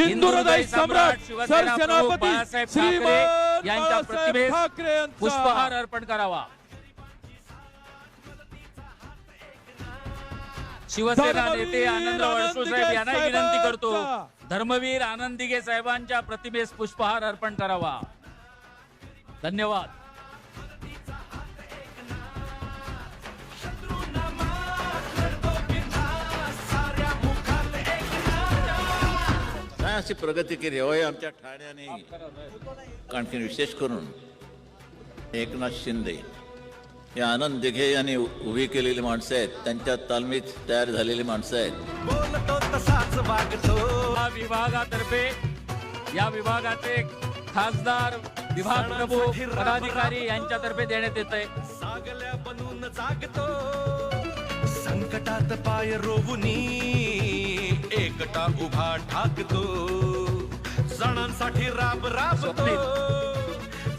हिंदू हृदय सम्राट शिवसेना प्रमुख सरसेनापती बाळासाहेब श्रीमान ठाकरे यांच्या बाळासाहेब प्रतिमेस ठाकरे यांचा पुष्पहार अर्पण करावा। शिवसेना नेते आनंद वळसू साहेब यांना विनंती करतो, धर्मवीर आनंद दिघे साहेबांच्या प्रतिमेस पुष्पहार अर्पण करावा। धन्यवाद। अशी प्रगती केली होय आमच्या ठाण्याने। आणखी विशेष करून एकनाथ शिंदे या आनंद दिघे यांनी उभी केलेली माणसं आहेत, त्यांच्या तालमीत तयार झालेली माणसं आहेत। बोलतो तसाच वागतो। या विभागातर्फे या विभागाचे खासदार विभाग प्रमुख पदाधिकारी यांच्यातर्फे देण्यात येत आहे। सागल्या बनून जागतो, संकटात पाय रोवुनी एकटा उभा ठाकतो, जणांसाठी राब राबतो,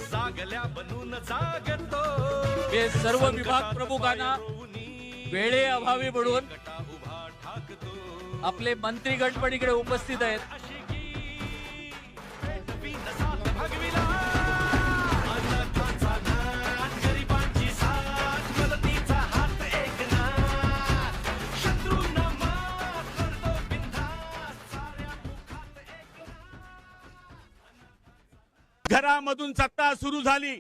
सागल्या बनून जागतो। हे सर्व विभाग प्रमुखांना वेळेअभावी म्हणून आपले मंत्रीगण पण इकडे उपस्थित आहेत। घरामधून सत्ता सुरू झाली,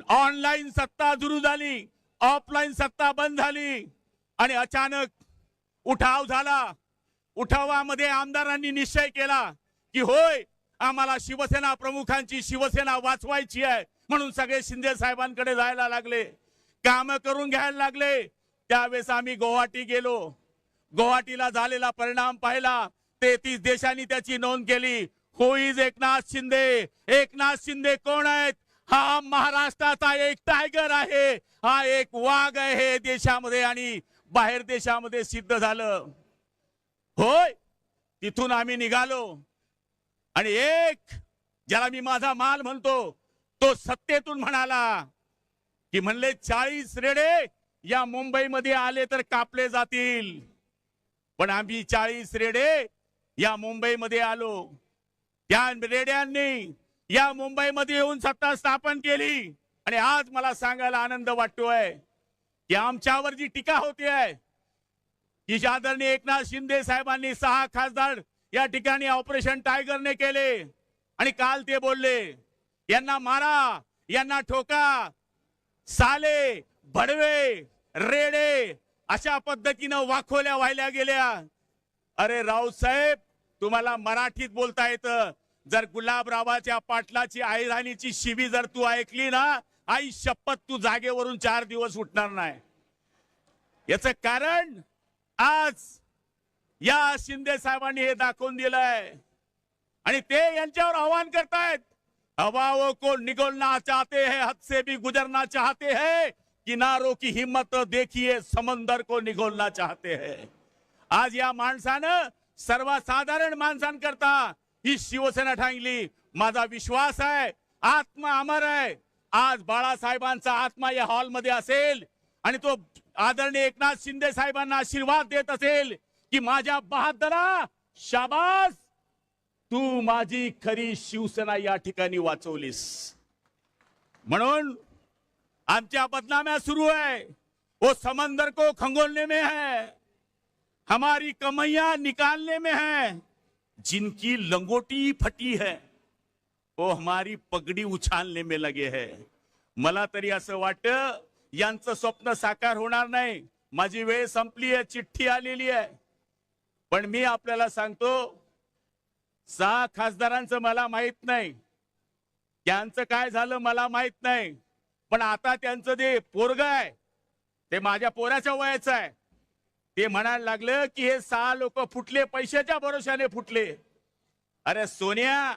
ऑनलाईन सत्ता सुरू झाली, ऑफलाईन सत्ता बंद झाली आणि अचानक उठाव झाला। उठावामध्ये आमदारांनी निश्चय केला की होय आम्हाला शिवसेना प्रमुखांची शिवसेना वाचवायची आहे, म्हणून सगळे शिंदे साहेबांकडे जायला लागले, काम करून घ्यायला लागले। त्यावेळेस आम्ही गुवाहाटी गेलो, गुवाहाटीला झालेला परिणाम पाहिला। 33 देशांनी त्याची नोंद केली। हु इज एकनाथ शिंदे? एकनाथ शिंदे कोण आहेत? हा महाराष्ट्राचा एक टायगर आहे, हा एक वाघ आहे देशामध्ये आणि बाहेर देशामध्ये सिद्ध झालं। होय, तिथून आम्ही निघालो आणि एक ज्याला मी माझा माल म्हणतो तो सत्तेतून म्हणाला की म्हणले 40 रेडे या मुंबईमध्ये आले तर कापले जातील, पण आम्ही 40 रेडे या मुंबईमध्ये आलो। त्या रेड्यांनी या मुंबईमध्ये येऊन सत्ता स्थापन केली आणि आज मला सांगायला आनंद वाटतोय की आमच्यावर जी टीका होते आहे की आदरणीय एकनाथ शिंदे साहेबांनी 6 खासदार या ठिकाणी ऑपरेशन टायगरने केले आणि काल ते बोलले यांना मारा, यांना ठोका, साले भडवे रेडे अशा पद्धतीनं वाखोल्या वाहिल्या गेल्या। अरे रावसाहेब, तुम्हाला मराठीत बोलता येतं। जर गुलाबरावाच्या पाटलाची आईराणीची शिवी जर तू ऐकली ना, आई शपथ तू जागेवरून 4 दिवस उठणार नाही। याचं कारण आज या शिंदे साहेबांनी हे दाखवून दिलंय आणि ते यांच्यावर आव्हान करतायत। हवाओं को निगलना चाहते हैं, हद से भी गुजरना चाहते हैं, किनारों की हिम्मत देखिए समंदर को निगलना चाहते हैं। आज या माणसानं सर्वसाधारण माणसांकरता ही शिवसेना ठांगली। माझा विश्वास आहे आत्मा अमर आहे। आज बाळासाहेबांचा आत्मा या हॉलमध्ये असेल आणि तो आदरणीय एकनाथ शिंदे साहेबांना आशीर्वाद देत असेल की माझ्या बहादरा शाबास, तू माझी खरी शिवसेना या ठिकाणी वाचवलीस। म्हणून आमच्या बदनाम्या सुरू है, वो समंदर को खंगोलने में है, हमारी कमैया निकालने में है, जिनकी लंगोटी फटी है वो हमारी पगड़ी उछालने में लगे है। मला तरी असं वाटतं यांचं स्वप्न साकार होणार नाही। माझी वेळ संपली आहे, चिठ्ठी आलेली आहे, पण मी आपल्याला सांगतो 6 खासदारांचं मला माहित नाही, त्यांचं काय झालं मला माहित नाही, पण आता त्यांचं जे पोरग आहे ते माझ्या पोराच्या वयाचं आहे। ते म्हणायला लागलं की हे 6 लोक फुटले पैशाच्या भरोशाने फुटले। अरे सोनिया,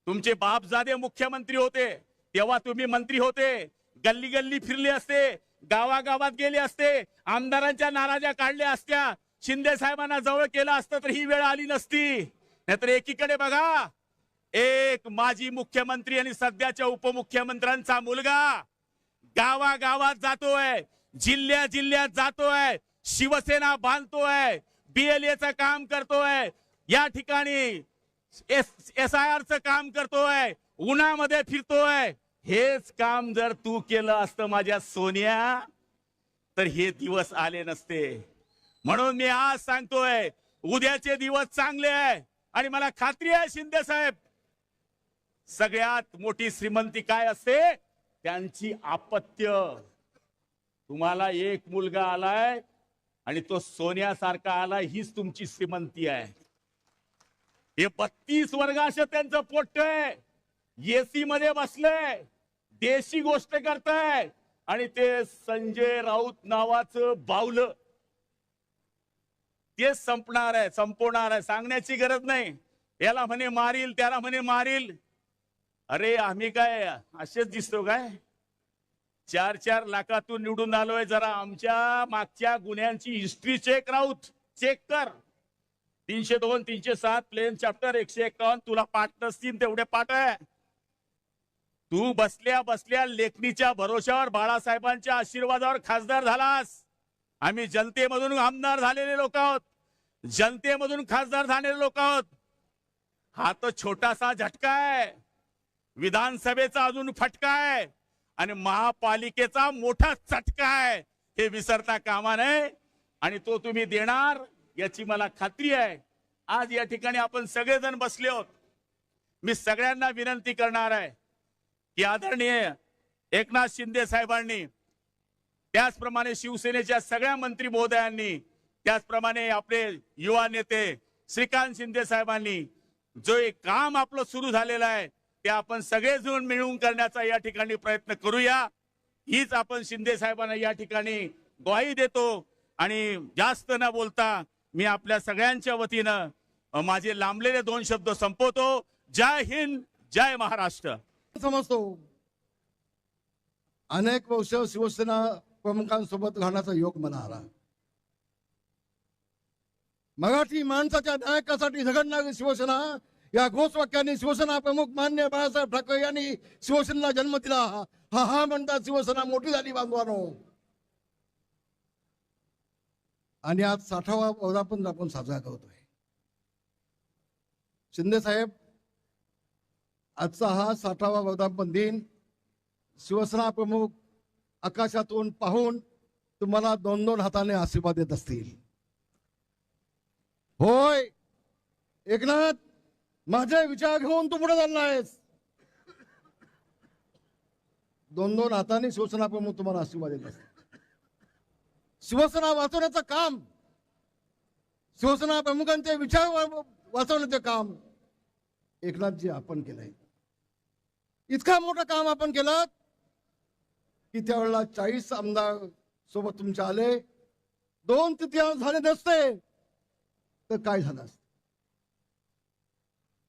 तुमचे बापजादे मुख्यमंत्री होते तेव्हा तुम्ही मंत्री होते, गल्ली गल्ली फिरले असते, गावागावात गेले असते, आमदारांच्या नाराज्या काढल्या असत्या, शिंदे साहेबांना जवळ केलं असतं तर ही वेळ आली नसती। नाहीतर एकीकडे बघा, एक माजी मुख्यमंत्री आणि सध्याच्या उपमुख्यमंत्र्यांचा मुलगा गावागावात जातोय, जिल्ह्या जिल्ह्यात जातोय, शिवसेना बांधतोय, BLAचं काम करतोय, या ठिकाणी SIRचं काम करतोय, उन्हामध्ये फिरतोय. हेच काम जर तू केलं असतं माझ्या सोनिया, तर हे दिवस आले नसते. म्हणून मी आज सांगतोय, उद्याचे दिवस चांगले आहे. आणि मला खात्री आहे शिंदे साहेब, सगळ्यात मोठी श्रीमंती काय असते? त्यांची अपत्य. तुम्हाला एक मुलगा आलाय आणि तो सोन्यासारखा आलाय, हीच तुमची श्रीमंती आहे. हे 32 वर्गाचं त्यांचं पोट आहे, एसी मध्ये बसलंय, देशी गोष्ट करताय. आणि ते संजय राऊत नावाचं बावलं, ते संपणार आहे, संपवणार आहे, सांगण्याची गरज नाही. याला म्हणे मारील, त्याला म्हणे मारील. अरे आम्ही काय असेच दिसतो काय? 4-4 लाखातून निवडून आलोय. जरा आमच्या मागच्या गुन्ह्यांची हिस्ट्री चेक, राऊत चेक कर. 302, 307 प्लेन चॅप्टर 151 तुला पाठ नसतील तेवढे पाठ आहे. तू बसल्या बसल्या लेखणीच्या भरोशावर, बाळासाहेबांच्या आशीर्वादावर खासदार झालास. आम्ही जनतेमधून आमदार झालेले लोक आहोत, जनतेमधून खासदार झालेले लोक आहोत. हा तो छोटासा झटका आहे, विधानसभेचा अजून फटका आहे आणि महापालिकेचा मोठा चटका आहे. हे विसरता कामा नये आणि तो तुम्ही देणार याची मला खात्री आहे. आज या ठिकाणी आपण सगळेजण बसले आहोत. मी सगळ्यांना विनंती करणार आहे की आदरणीय एकनाथ शिंदे साहेबांनी, त्याचप्रमाणे शिवसेनेच्या सगळ्या मंत्री महोदयांनी, त्याचप्रमाणे आपले युवा नेते श्रीकांत शिंदे साहेबांनी जो एक काम आपलं सुरू झालेलं आहे ते आपण सगळेजण मिळून करण्याचा या ठिकाणी प्रयत्न करूया. हीच आपण शिंदे साहेबांना या ठिकाणी ग्वाही देतो. आणि जास्त न बोलता मी आपल्या सगळ्यांच्या वतीनं माझे लांबलेले 2 शब्द संपवतो. जय हिंद, जय महाराष्ट्र. समजतो अनेक वर्ष शिवसेना प्रमुखांसोबत राहण्याचा योग मला आला. मराठी माणसाच्या नायकासाठी झगडणारी शिवसेना या घोषवाक्याने शिवसेना प्रमुख मान्य बाळासाहेब ठाकरे यांनी शिवसेनेला जन्म दिला. हा म्हणतात शिवसेना मोठी झाली बांधवानो. आणि आज 60वा वर्धापन आपण साजरा करतोय. शिंदे साहेब, आजचा हा 60वा वर्धापन दिन शिवसेना प्रमुख आकाशातून पाहून तुम्हाला 2-2 हाताने आशीर्वाद देत असतील. होय एकनाथ, माझे विचार घेऊन तू पुढे चालला आहेस. 2-2 हाताने शिवसेना प्रमुख तुम्हाला आशीर्वाद देत असतील. शिवसेना वाचवण्याचं काम, शिवसेना प्रमुखांचे विचार वाचवण्याचे काम एकनाथजी आपण केलंय. इतका मोठं काम आपण केलं की त्यावेळेला 40 आमदार सोबत तुमच्या आले. 2/3 झाले नसते तर काय झालं असतं?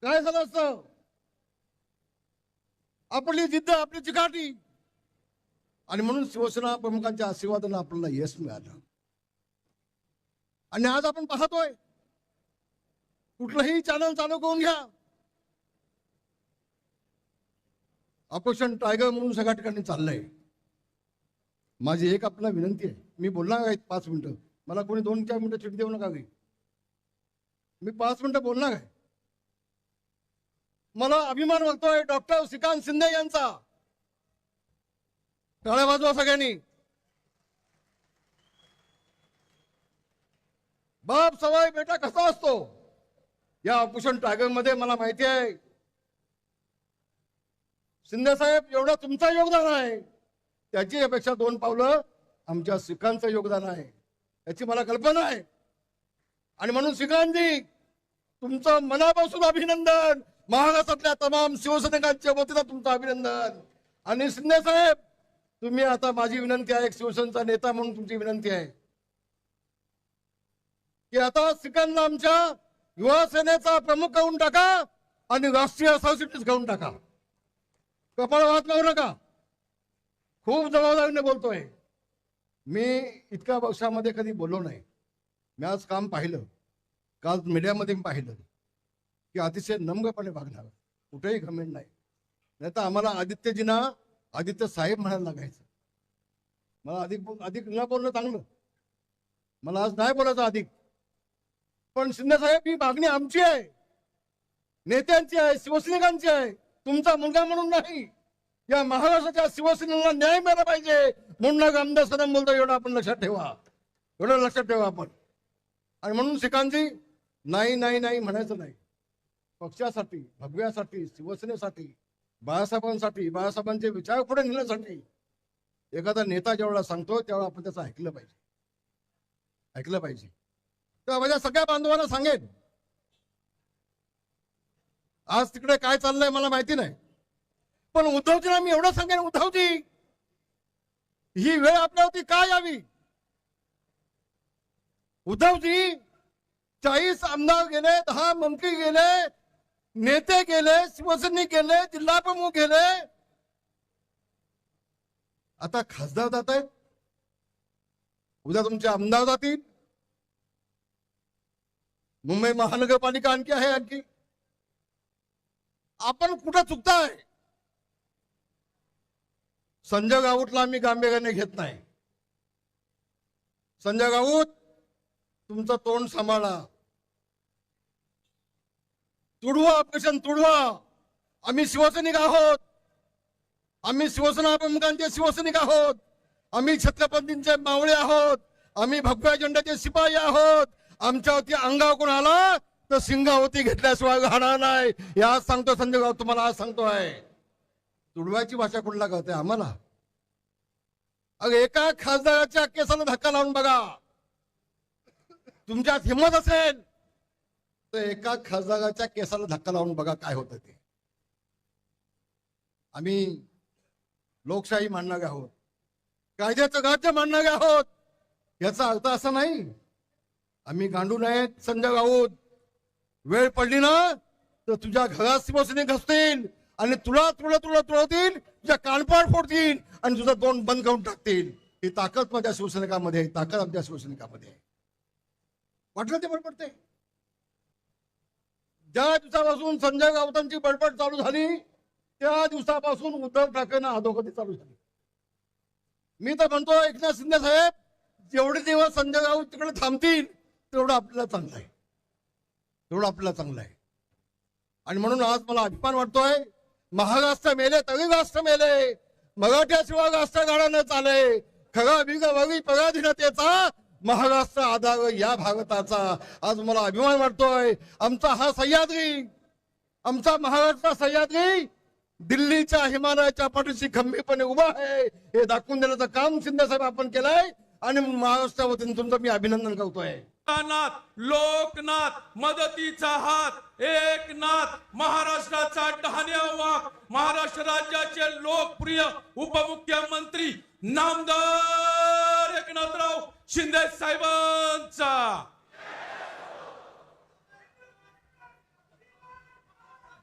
काय झालं असतं? आपली जिद्द, आपली चिकाटी, आणि म्हणून शिवसेना प्रमुखांच्या आशीर्वादाने आपल्याला यश मिळालं. आणि आज आपण पाहतोय, कुठलंही चॅनल चालू करून घ्या, ऑपरेशन टायगर म्हणून सगळ्या ठिकाणी चाललंय. माझी एक आपल्याला विनंती आहे, मी बोलणार आहे 5 मिनिटं, मला कोणी 2-4 मिनिटं चिठी देऊ नका. मी 5 मिनिटं बोलणार आहे. मला अभिमान वाटतोय डॉक्टर श्रीकांत शिंदे यांचा. टाळ्या वाजवा सगळ्यांनी. बाप सवाई बेटा कसा असतो या ऑपरेशन टायगर मध्ये मला माहिती आहे. शिंदे साहेब, एवढं तुमचं योगदान आहे, त्याची अपेक्षा 2 पावलं आमच्या श्रीकांतचं योगदान आहे, याची मला कल्पना आहे. आणि म्हणून श्रीकांतजी, तुमचं मनापासून अभिनंदन. महाराष्ट्रातल्या तमाम शिवसैनिकांच्या वतीनं तुमचं अभिनंदन. आणि शिंदे साहेब, तुम्ही आता, माझी विनंती आहे, एक शिवसेनेचा नेता म्हणून तुमची विनंती आहे की आता श्रीकांतला आमच्या युवा सेनेचा प्रमुख करून टाका आणि राष्ट्रीय सरचिटणीस करून टाका. कपाळ वाहत लावू नका. खूप जबाबदारीने बोलतोय. मी इतक्या वर्षामध्ये कधी बोललो नाही. मी आज काम पाहिलं, काल मीडियामध्ये पाहिलं की अतिशय नम्रपणे वागणार, कुठेही घमेंड नाही. नाही तर आम्हाला आदित्यजींना आदित्य साहेब म्हणायला लागायचं. मला अधिक न बोलणं चांगलं, मला आज नाही बोलायचं अधिक. पण शिंदे साहेब ही मागणी आमची आहे, नेत्यांची आहे, शिवसैनिकांची आहे, तुमचा मुलगा म्हणून नाही. या महाराष्ट्राच्या शिवसेनेला न्याय मिळाला पाहिजे म्हणून आमदार सदन बोलतो. एवढं आपण लक्षात ठेवा, एवढं लक्षात ठेवा आपण. आणि म्हणून शिकांजी नाही नाही नाही म्हणायचं नाही. पक्षासाठी, भगव्यासाठी, शिवसेनेसाठी, बाळासाहेबांसाठी, बाळासाहेबांचे विचार पुढे नेण्यासाठी एखादा नेता जेवढा सांगतो तेवढा आपण त्याचं ऐकलं पाहिजे, ऐकलं पाहिजे. तर माझ्या सगळ्या बांधवांना सांगेन, आज तिकडे काय चाललंय मला माहिती नाही, पण उद्धवजींना मी एवढं सांगेन, उद्धवजी ही वेळ आपल्यावरती का यावी? उद्धवजी 40 आमदार गेले, 10 मंत्री गेले, नेते गेले, शिवसैनिक गेले, जिल्हा प्रमुख गेले, आता खासदार जात आहेत, उद्या तुमचे आमदार जातील, मुंबई महानगरपालिका आणखी आहे. आणखी आपण कुठं चुकताय? संजय राऊतला आम्ही गांभीर्याने घेत नाही. संजय राऊत, तुमचं तोंड सांभाळा, तुडवा ऑपरेशन तुडवा. आम्ही शिवसैनिक आहोत, आम्ही शिवसेना प्रमुखांचे शिवसैनिक आहोत, आम्ही छत्रपतींचे मावळे आहोत, आम्ही भगव्या झेंड्याचे शिपाई आहोत. आमच्यावरती अंगावर कोण आला तर सिंगावती घेतल्याशिवाय राहणार नाही. या सांगतो संजय राऊत, तुम्हाला आज सांगतोय. तुडवायची भाषा कुठला कळते आम्हाला? अरे एका खासदाराच्या केसाला धक्का लावून बघा, तुमच्यात हिंमत असेल तर एका खासदाराच्या केसाला धक्का लावून बघा काय होतं ते. आम्ही लोकशाही मानणारे आहोत, कायद्याचं राज्य मानणारे आहोत. याचा अर्थ असा नाही आम्ही गांडू नाहीत. संजय राऊत, वेळ पडली ना तर तुझ्या घरात शिवसैनिक असतील आणि तुला तुळवतील, तुझ्या कानपाड फोडतील आणि तुझं तोंड बंद करून टाकतील. ही ताकद माझ्या शिवसैनिकामध्ये आहे, ताकद आमच्या शिवसैनिकामध्ये आहे. वाटलं ते बडबडते. ज्या दिवसापासून संजय राऊतांची बडबड चालू झाली त्या दिवसापासून उद्धव ठाकरेंना अधोगती चालू झाली. मी तर म्हणतो एकनाथ शिंदे साहेब, जेवढे दिवस संजय राऊत तिकडे थांबतील तेवढं आपल्याला चांगलं आहे, तेवढं आपल्याला चांगलं आहे. आणि म्हणून आज मला अभिमान वाटतोय, महाराष्ट्र मेले तरी राष्ट्र मेले, मराठ्याशिवाय राष्ट्र गाडा न चाले, खरा बिगवरी पराधीनतेचा महाराष्ट्र आधार या भारताचा. आज मला अभिमान वाटतोय. आमचा हा सह्याद्री, आमचा महाराष्ट्र सह्याद्री दिल्लीच्या हिमालयाच्या पाठीशी खंबीरपणे उभा आहे हे दाखवून देण्याचं काम शिंदे साहेब आपण केलंय. आणि महाराष्ट्र वतीने तुमचं मी अभिनंदन करतोय. नाथ, लोकनाथ, मदतीचा हात, एकनाथ, महाराष्ट्राचा डहाण्या वाघ, महाराष्ट्र राज्याचे लोकप्रिय उपमुख्यमंत्री नामदार एकनाथराव शिंदे साहेबांचा.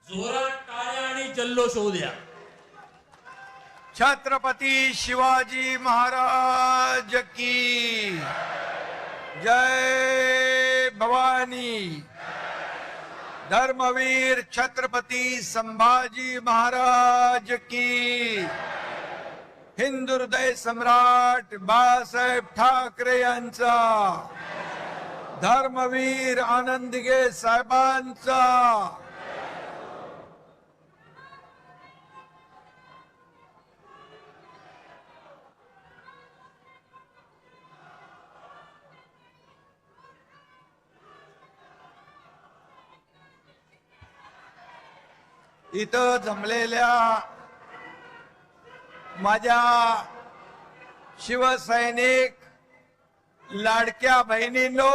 जोरात टाळ्या आणि जल्लोष होऊ द्या. छत्रपती शिवाजी महाराज की जय भवानी. धर्मवीर छत्रपती संभाजी महाराज की. हिंदू हृदय सम्राट बाळासाहेब ठाकरे यांचा. धर्मवीर आनंदगे साहेबांचा. इथं जमलेल्या माझ्या शिवसैनिक लाडक्या बहिणींनो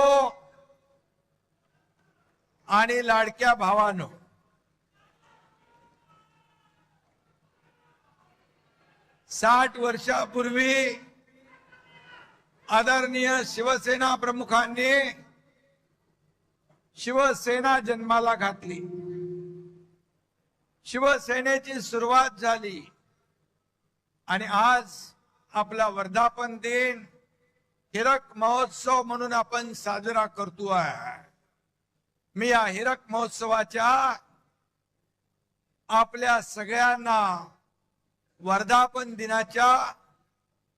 आणि लाडक्या भावांनो, 60 वर्षापूर्वी आदरणीय शिवसेना प्रमुखांनी शिवसेना जन्माला घातली. शिवसेनेची सुरुवात झाली आणि आज आपला वर्धापन दिन हिरक महोत्सव म्हणून आपण साजरा करतोय. मी या हिरक महोत्सवाच्या आपल्या सगळ्यांना वर्धापन दिनाच्या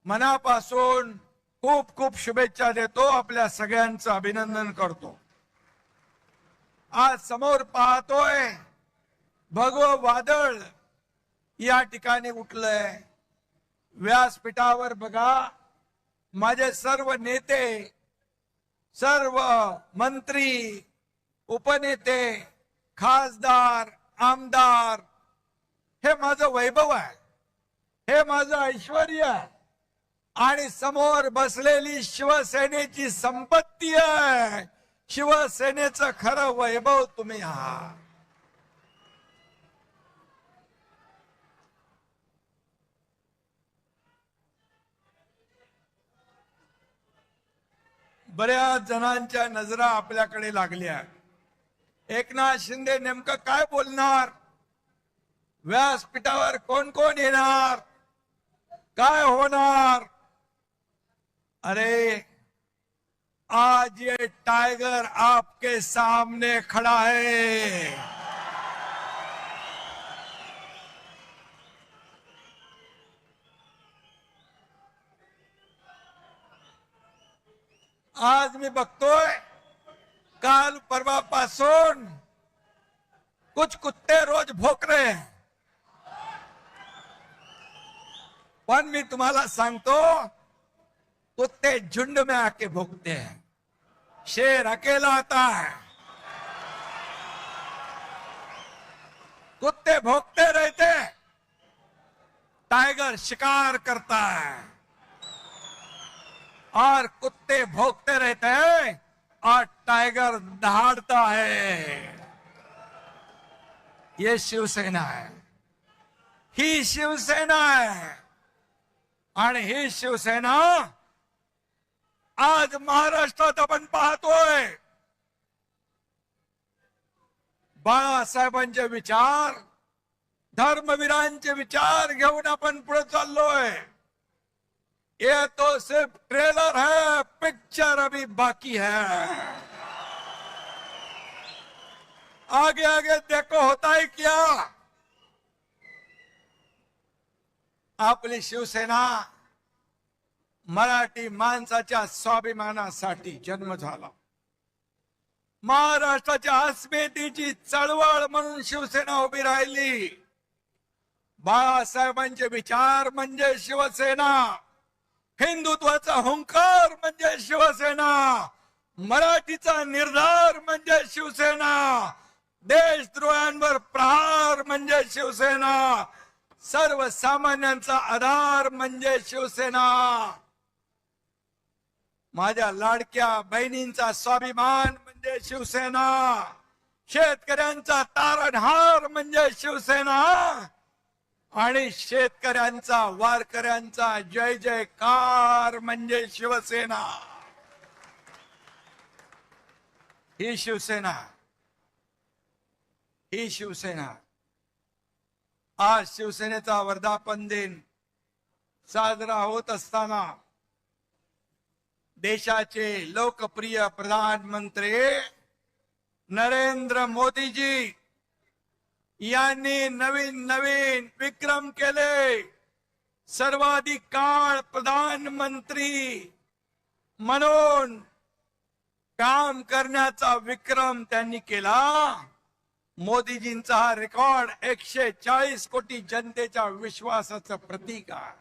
मनापासून खूप खूप शुभेच्छा देतो. आपल्या सगळ्यांचं अभिनंदन करतो. आज समोर पाहतोय भगवं वादळ या ठिकाणी उठलंय. व्यासपीठावर बघा माझे सर्व नेते, सर्व मंत्री, उपनेते, खासदार, आमदार, हे माझं वैभव आहे, हे माझं ऐश्वर्य आहे. आणि समोर बसलेली शिवसेनेची संपत्ती आहे. शिवसेनेचं खरं वैभव तुम्ही आहात. बऱ्याच जणांच्या नजरा आपल्याकडे लागल्या. एकनाथ शिंदे नेमकं काय बोलणार, व्यासपीठावर कोण कोण येणार, काय होणार. अरे आज ये टाइगर आपके सामने खड़ा है. आज मी बघतोय काल परवापासून कुछ कुत्ते रोज भोक रहे हैं. पण मी तुम्हाला सांगतो कुत्ते झुंड में आके भोगते हैं, शेर अकेला आता है. कुत्ते भोगते रहते, टाइगर शिकार करता है. और कुत्ते भोगते रहते हैं और टाइगर दहाड़ता है. ये शिवसेना है, ही शिवसेना है. आणि ही शिवसेना आज महाराष्ट्रात आपण पाहतोय. बाळासाहेबांचे विचार, धर्मवीरांचे विचार घेऊन आपण पुढे चाललोय. ये तो सिर्फ ट्रेलर है, पिक्चर अभी बाकी है. आगे आगे देखो होता है क्या. आपली शिवसेना मराठी माणसाच्या स्वाभिमानासाठी जन्म झाला. महाराष्ट्राच्या अस्मितेची चळवळ म्हणून शिवसेना उभी राहिली. बाळासाहेबांचे विचार म्हणजे शिवसेना, हिंदुत्वाचा हुंकार म्हणजे शिवसेना, मराठीचा निर्धार म्हणजे शिवसेना, देशद्रोहांवर प्रहार म्हणजे शिवसेना, सर्वसामान्यांचा आधार म्हणजे शिवसेना. माझ्या लाडक्या बहिणींचा स्वाभिमान म्हणजे शिवसेना, शेतकऱ्यांचा तारणहार म्हणजे शिवसेना, आणि शेतकऱ्यांचा, वारकऱ्यांचा जय जयकार म्हणजे शिवसेना. ही शिवसेना, ही शिवसेना. आज शिवसेनेचा वर्धापन दिन साजरा होत असताना देशाचे लोकप्रिय प्रधानमंत्री नरेंद्र मोदीजी यांनी नवीन नवीन विक्रम केले. सर्वाधिक काळ प्रधानमंत्री म्हणून काम करण्याचा विक्रम त्यांनी केला. मोदीजींचा हा रेकॉर्ड 140 कोटी जनतेच्या विश्वासाचं प्रतीक आहे,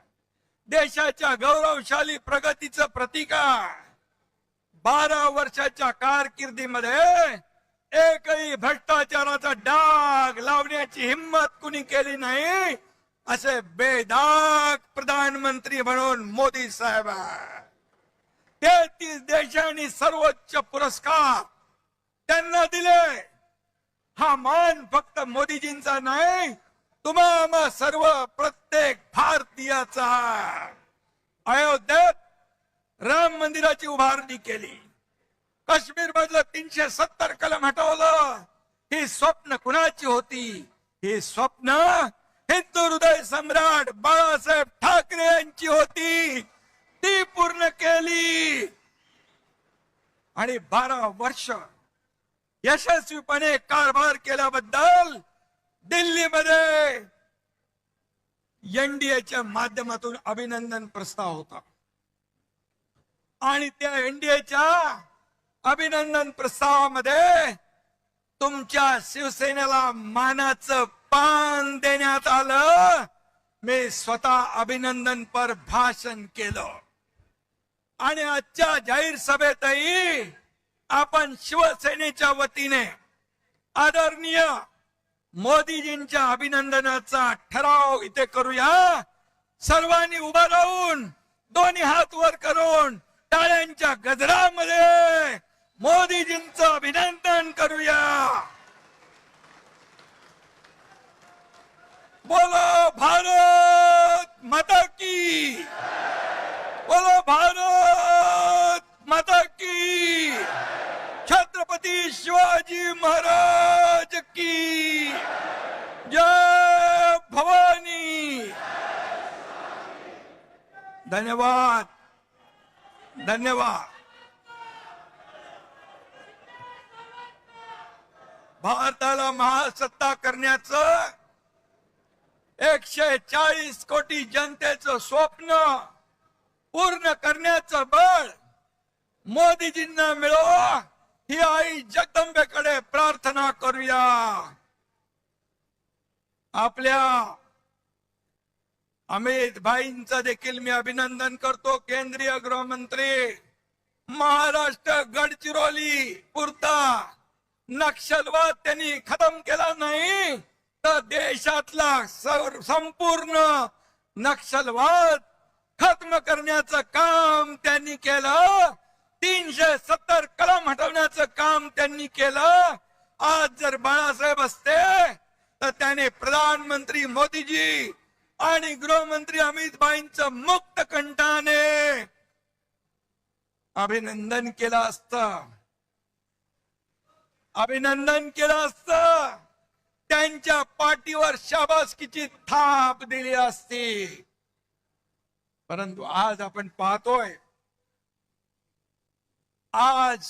देशाच्या गौरवशाली प्रगतीचं प्रतीक आहे. 12 वर्षाच्या कारकिर्दीमध्ये एकही भ्रष्टाचाराचा डाग लावण्याची हिम्मत कुणी केली नाही, असे बेदाग प्रधानमंत्री म्हणून मोदी साहेब आहे. 33 देशांनी सर्वोच्च पुरस्कार त्यांना दिले. हा मान फक्त मोदीजींचा नाही, तुम्हा सर्व प्रत्येक भारतीयाचा. अयोध्येत राम मंदिराची उभारणी केली, काश्मीर मधलं 370 कलम हटवलं. ही स्वप्न कुणाची होती? ही स्वप्न हिंदू हृदय सम्राट बाळासाहेब ठाकरे यांची होती, ती पूर्ण केली. आणि 12 वर्ष यशस्वीपणे कारभार केल्याबद्दल दिल्लीमध्ये एनडीएच्या माध्यमातून अभिनंदन प्रस्ताव होता. आणि त्या एनडीएच्या अभिनंदन प्रस्तावामध्ये तुमच्या शिवसेनेला मानाचं पान देण्यात आलं. मी स्वतः अभिनंदनपर भाषण केलं आणि आजच्या जाहीर सभेतही आपण शिवसेनेच्या वतीने आदरणीय मोदीजींच्या अभिनंदनाचा ठराव इथे करूया. सर्वांनी उभा राहून दोन्ही हात वर करून टाळ्यांच्या गजरामध्ये मोदीजींचं अभिनंदन करूया. बोलो भारत माता की, बोलो भारत माता की, छत्रपती शिवाजी महाराज की जय भवानी. धन्यवाद धन्यवाद. भारताला महासत्ता करण्याचं 140 कोटी जनतेचं स्वप्न पूर्ण करण्याचं बळ मोदीजींना मिळो ही आई जगदंबेकडे प्रार्थना करूया. आपल्या अमित भाईंचं देखील मी अभिनंदन करतो. केंद्रीय गृहमंत्री, महाराष्ट्र गडचिरोली पुरता नक्षलवाद त्यांनी खतम केला नाही तर देशातला संपूर्ण नक्षलवाद खत्म करण्याचं काम त्यांनी केलं. 370 कलम हटवण्याचं काम त्यांनी केलं. आज जर बाळासाहेब असते तर त्याने प्रधानमंत्री मोदीजी आणि गृहमंत्री अमित भाईंचं मुक्त कंठाने अभिनंदन केलं असतं. अभिनंदन केलं असतं. त्यांच्या पाठीवर शाबासकीची थाप दिली असती. परंतु आज आपण पाहतोय, आज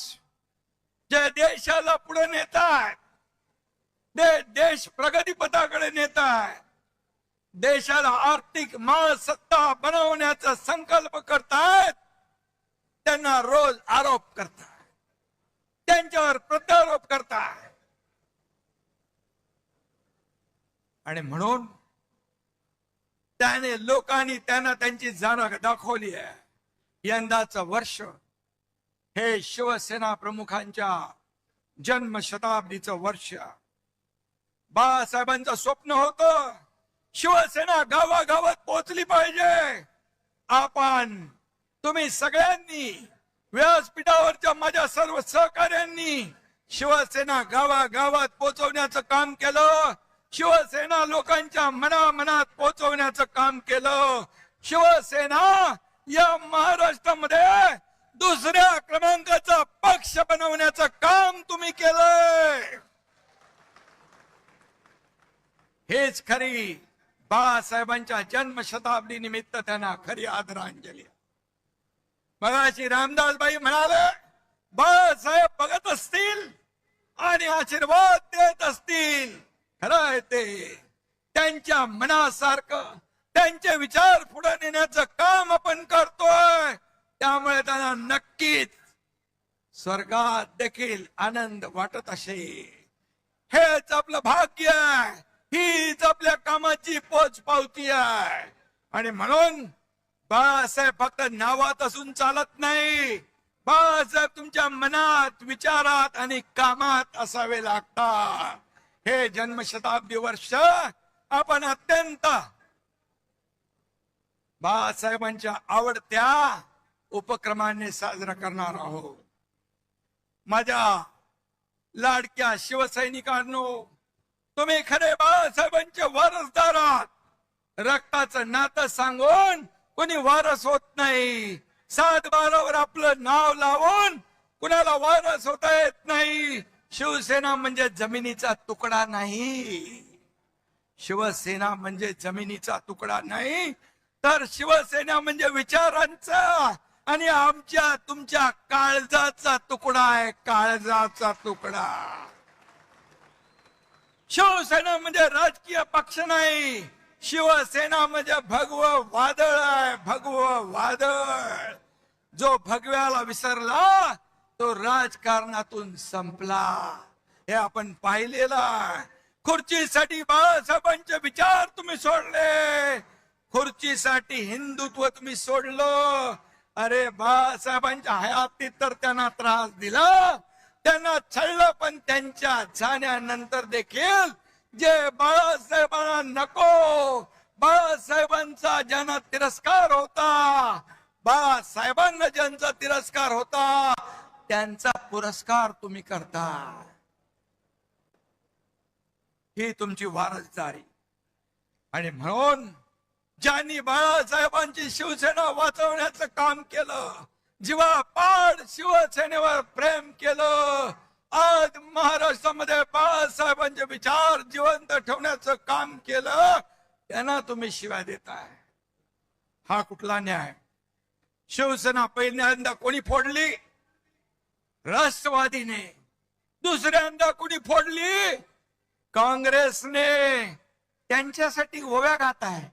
जे देशाला पुढे नेताय, देश प्रगतीपथाकडे नेताय, देशाला आर्थिक महासत्ता बनवण्याचा संकल्प करतायत, त्यांना रोज आरोप करताय, त्यांच्यावर प्रत्यारोप करताय. आणि म्हणून त्याने लोकांनी त्यांना त्यांची जाण दाखवली आहे. यंदाचं वर्ष हे शिवसेना प्रमुखांच्या जन्मशताब्दीचं वर्ष. बाळासाहेबांचं स्वप्न होतं शिवसेना गावागावात पोहोचली पाहिजे. आपण तुम्ही सगळ्यांनी व्यासपीठावरच्या माझ्या सर्व सहकाऱ्यांनी शिवसेना गावागावात पोहोचवण्याचं काम केलं. शिवसेना लोकांच्या मनामनात पोहोचवण्याचं काम केलं. शिवसेना या महाराष्ट्रामध्ये दुसऱ्या क्रमांकाचा पक्ष बनवण्याचं काम तुम्ही केलंय. हेच खरी बाळासाहेबांच्या जन्मशताब्दी निमित्त त्यांना खरी आदरांजली. मगाशी रामदासबाई म्हणाले, बाळासाहेब बघत असतील आणि आशीर्वाद देत असतील. खरं आहे ते. त्यांच्या मनासारखं त्यांचे विचार पुढे नेण्याचं काम आपण करतोय. त्यामुळे त्यांना नक्कीच स्वर्गात देखील आनंद वाटत असेल. हेच आपलं भाग्य आहे. हीच आपल्या कामाची पोचपावती आहे. आणि म्हणून बाळासाहेब फक्त नावात असून चालत नाही. बाळासाहेब तुमच्या मनात, विचारात आणि कामात असावे लागतात. हे जन्मशताब्दी वर्ष आपण अत्यंत बाळासाहेबांच्या आवडत्या उपक्रमाने साजरा करणार आहोत. माझ्या लाडक्या शिवसैनिकांनो, तुम्ही खरे बाळासाहेबांचे वारसदार आहात. रक्ताचं नातं सांगून कोणी वारस होत नाही. 7-12 आपलं नाव लावून कुणाला वारस होता येत नाही. शिवसेना म्हणजे जमिनीचा तुकडा नाही. शिवसेना म्हणजे जमिनीचा तुकडा नाही, तर शिवसेना म्हणजे विचारांचा आणि आमच्या तुमच्या काळजाचा तुकडा आहे. काळजाचा तुकडा. शिवसेना म्हणजे राजकीय पक्ष नाही. शिवसेना म्हणजे भगवं वादळ आहे. भगवं वादळ. जो भगव्याला विसरला तो राजकारणातून संपला. हे आपण पाहिलेलं आहे. खुर्चीसाठी बाळासाहेबांचे विचार तुम्ही सोडले, खुर्चीसाठी हिंदुत्व तुम्ही सोडलं. अरे बाळासाहेबांच्या हयातीत तर त्यांना त्रास दिला, त्यांना छळलं, पण त्यांच्या जाण्यानंतर देखील जे बाळासाहेबांना नको, बाळासाहेबांचा ज्यांना तिरस्कार होता, बाळासाहेबांना ज्यांचा तिरस्कार होता, त्यांचा पुरस्कार तुम्ही करता. ही तुमची वारसदारी. आणि म्हणून ज्यांनी बाळासाहेबांची शिवसेना वाचवण्याचं काम केलं, जीवापाड शिवसेनेवर प्रेम केलं, आज महाराष्ट्रामध्ये बाळासाहेबांचे विचार जिवंत ठेवण्याचं काम केलं, त्यांना तुम्ही शिव्या देताय. हा कुठला न्याय? शिवसेना पहिल्यांदा कोणी फोडली? राष्ट्रवादीने. दुसऱ्यांदा कोणी फोडली? काँग्रेसने. त्यांच्यासाठी ओव्या गात आहे.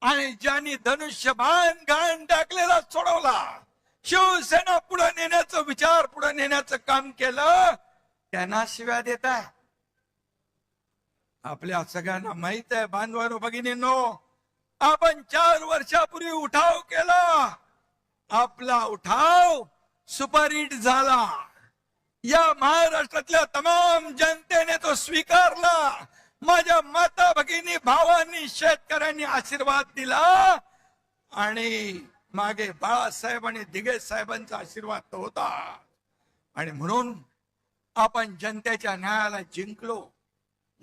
आणि ज्यांनी धनुष्यबाण घाण टाकलेला सोडवला, शिवसेना पुढे नेण्याचं विचार पुढे नेण्याचं काम केलं, त्यांना शिव्या देत आहे. आपल्या सगळ्यांना माहित आहे बांधवांनो भगिनींनो, आपण 4 वर्षापूर्वी उठाव केला. आपला उठाव सुपरहिट झाला. या महाराष्ट्रातल्या तमाम जनतेने तो स्वीकारला. माझ्या माता भगिनी भावांनी शेतकऱ्यांनी आशीर्वाद दिला. आणि मागे बाळासाहेब आणि दिघे साहेबांचा आशीर्वाद तो होता. आणि म्हणून आपण जनतेच्या न्यायाला जिंकलो.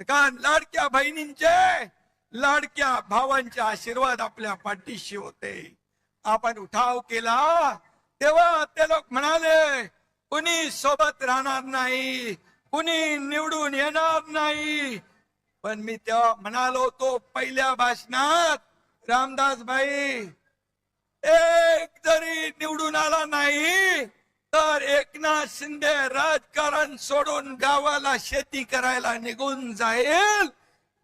कारण लाडक्या बहिणींचे, लाडक्या भावांचे आशीर्वाद आपल्या पाठीशी होते. आपण उठाव केला तेव्हा ते लोक म्हणाले कुणी सोबत राहणार नाही, कुणी निवडून येणार नाही. पण मी तेव्हा म्हणालो होतो पहिल्या भाषणात, रामदास भाई, एक जरी निवडून आला नाही तर एकनाथ शिंदे राजकारण सोडून गावाला शेती करायला निघून जाईल.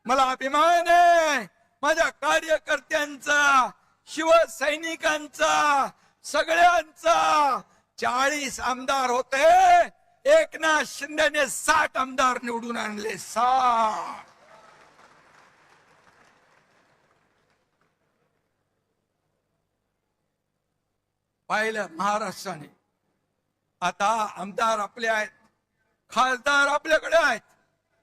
मला अभिमान आहे माझ्या कार्यकर्त्यांचा, शिवसैनिकांचा, सगळ्यांचा. 40 आमदार होते, एकनाथ शिंदेने 60 आमदार निवडून आणले. 60. पाहिलं महाराष्ट्राने. आता आमदार आपले आहेत, खासदार आपल्याकडे आहेत.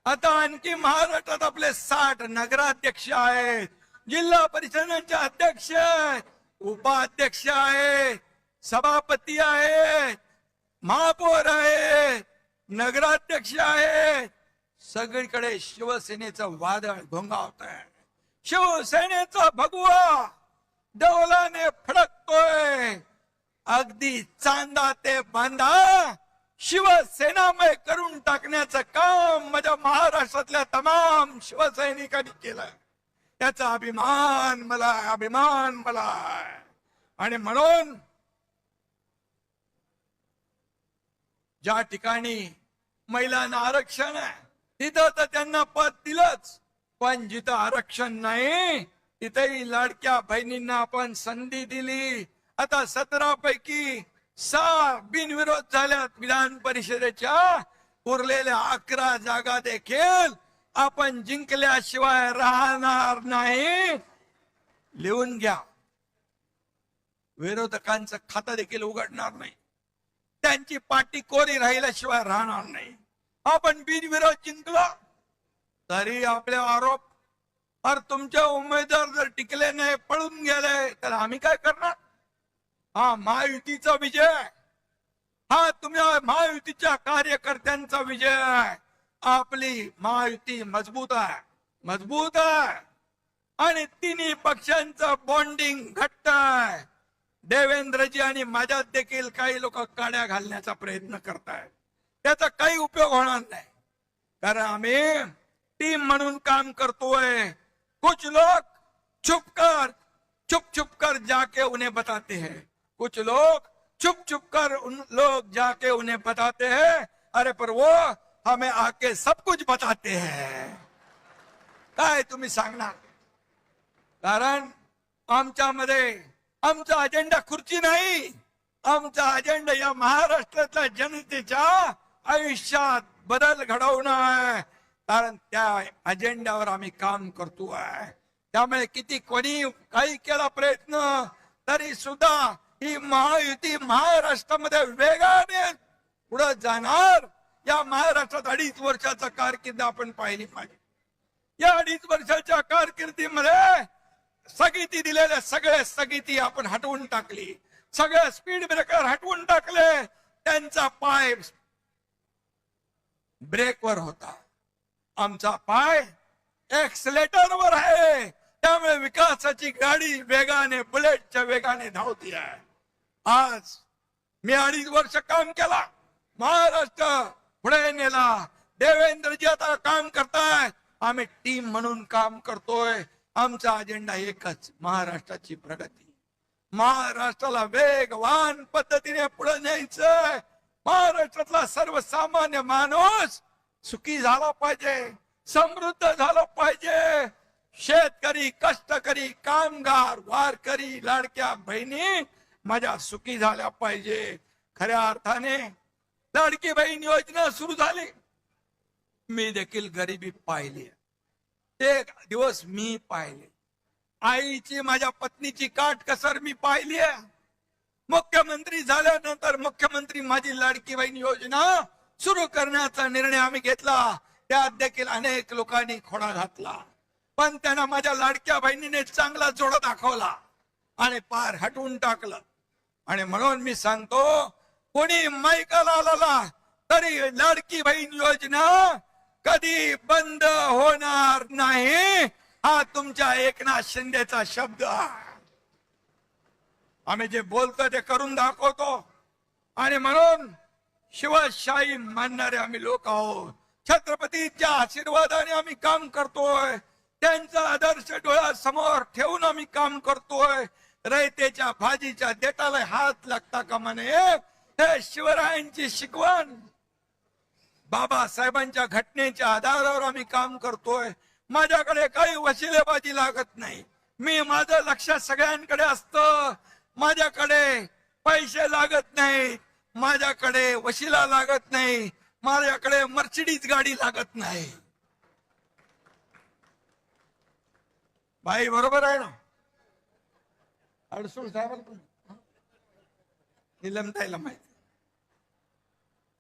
आता आणखी महाराष्ट्रात आपले 60 नगराध्यक्ष आहेत, जिल्हा परिषदांचे अध्यक्ष आहेत, उपाध्यक्ष आहेत, सभापती आहेत, महापौर आहेत, नगराध्यक्ष आहेत. सगळीकडे शिवसेनेचं वादळ घोंगावत आहे. शिवसेनेचा भगवा डौलाने फडकतोय. अगदी चांदा ते बांधा शिवसेनामय करून टाकण्याचं काम माझ्या महाराष्ट्रातल्या तमाम शिवसैनिकांनी केलं. त्याचा अभिमान मला, अभिमान मला. आणि म्हणून ज्या ठिकाणी महिलांना आरक्षण आहे तिथं तर त्यांना पद दिलंच, पण जिथं आरक्षण नाही तिथेही लाडक्या बहिणींना आपण संधी दिली. आता 17 पैकी 6 बिनविरोध झाल्यात विधान परिषदेच्या. उरलेल्या 11 जागा देखील आपण जिंकल्याशिवाय राहणार नाही. लिहून घ्या. विरोधकांचं खातं देखील उघडणार नाही, त्यांची पाठी कोरी राहिल्याशिवाय राहणार नाही. आपण बिनविरोध जिंकलो तरी आपले आरोप, अरे तुमचे उमेदवार जर टिकले नाही, पळून गेले, तर आम्ही काय करणार? हा महायुतीचा विजय, हा तुम्ही महायुतीच्या कार्यकर्त्यांचा विजय आहे. आपली महायुती मजबूत आहे, मजबूत आहे. आणि तिन्ही पक्षांचं बॉन्डिंग घट्ट आहे. देवेंद्रजी आणि माझ्यात देखील काही लोक काड्या घालण्याचा प्रयत्न करतायत. त्याचा काही उपयोग होणार नाही, कारण आम्ही टीम म्हणून काम करतोय. कुछ लोग छुप कर जाके उन्हें बताते हैं, कुछ लोग छुप कर उन लोग जाके उन्हें बताते हैं, अरे पर वो हमें आके सब कुछ बताते हैं. काय तुम्ही सांगणार? कारण आमच्यामध्ये आमचा अजेंडा खुर्ची नाही, आमचा अजेंडा या महाराष्ट्रातल्या जनतेच्या आयुष्यात बदल घडवणं आहे, कारण त्या अजेंड्यावर आम्ही काम करतोय. त्यामुळे किती कोणी काही केला प्रयत्न तरी सुद्धा ही महायुती महाराष्ट्रामध्ये वेगाने पुढे जाणार. या महाराष्ट्रात 2.5 वर्षाचा कारकीर्द आपण पाहिली पाहिजे. या 2.5 वर्षाच्या कारकिर्दीमध्ये स्थगिती दिलेल्या सगळ्या स्थगिती आपण हटवून टाकली, सगळे स्पीड ब्रेकर हटवून टाकले. त्यांचा पाय ब्रेकवर होता, आमचा पाय एक्सलेटरवर आहे. त्यामुळे विकासाची गाडी वेगाने, बुलेटच्या वेगाने धावती आहे. आज मी 2.5 वर्ष काम केला, महाराष्ट्र पुढे नेला. देवेंद्रजी आता काम करतायत, आम्ही टीम म्हणून काम करतोय. आमचा अजेंडा एकच, महाराष्ट्राची प्रगती. महाराष्ट्राला वेगवान पद्धतीने पुढे न्यायचंय. महाराष्ट्रातला सर्वसामान्य माणूस सुखी झाला पाहिजे, समृद्ध झाला पाहिजे. शेतकरी, कष्टकरी, कामगार, वारकरी, लाडक्या बहिणी माझ्या सुखी झाल्या पाहिजे. खऱ्या अर्थाने लाडकी बहीण योजना सुरू झाली, मी देखील गरिबी पाहिली. ते दिवस मी पाहिले. आईची, माझ्या पत्नीची काटकसर मी पाहिली आहे. मुख्यमंत्री झाल्यानंतर मुख्यमंत्री माझी लाडकी बहीण योजना सुरू करण्याचा निर्णय आम्ही घेतला. त्यात देखील अनेक लोकांनी खोडा घातला, पण त्यांना माझ्या लाडक्या बहिणीने चांगला जोडा दाखवला आणि पार हटवून टाकलं. आणि म्हणून मी सांगतो, कोणी माईकाला आला तरी लाडकी बहीण योजना कधी बंद होणार नाही, हा तुमच्या एकनाथ शिंदेचा शब्द आहे. आम्ही जे बोलतो ते करून दाखवतो. आणि म्हणून शिवशाही मानणारे आम्ही लोक आहोत. छत्रपतीच्या आशीर्वादाने आम्ही काम करतोय, त्यांचा आदर्श डोळ्यासमोर ठेवून आम्ही काम करतोय. रयतेच्या भाजीच्या देठाला हात लागता कामा नये, हे शिवरायांची शिकवण. बाबासाहेबांच्या घटनेच्या आधारावर आम्ही काम करतोय. माझ्याकडे काही वशिलेबाजी लागत नाही. मी, माझं लक्ष सगळ्यांकडे असतं. माझ्याकडे पैसे लागत नाही, माझ्याकडे वशिला लागत नाही, माझ्याकडे मर्सिडीज गाडी लागत नाही. बाई बरोबर आहे ना? अडसूळ साहेबांना निलमताईला माहिती.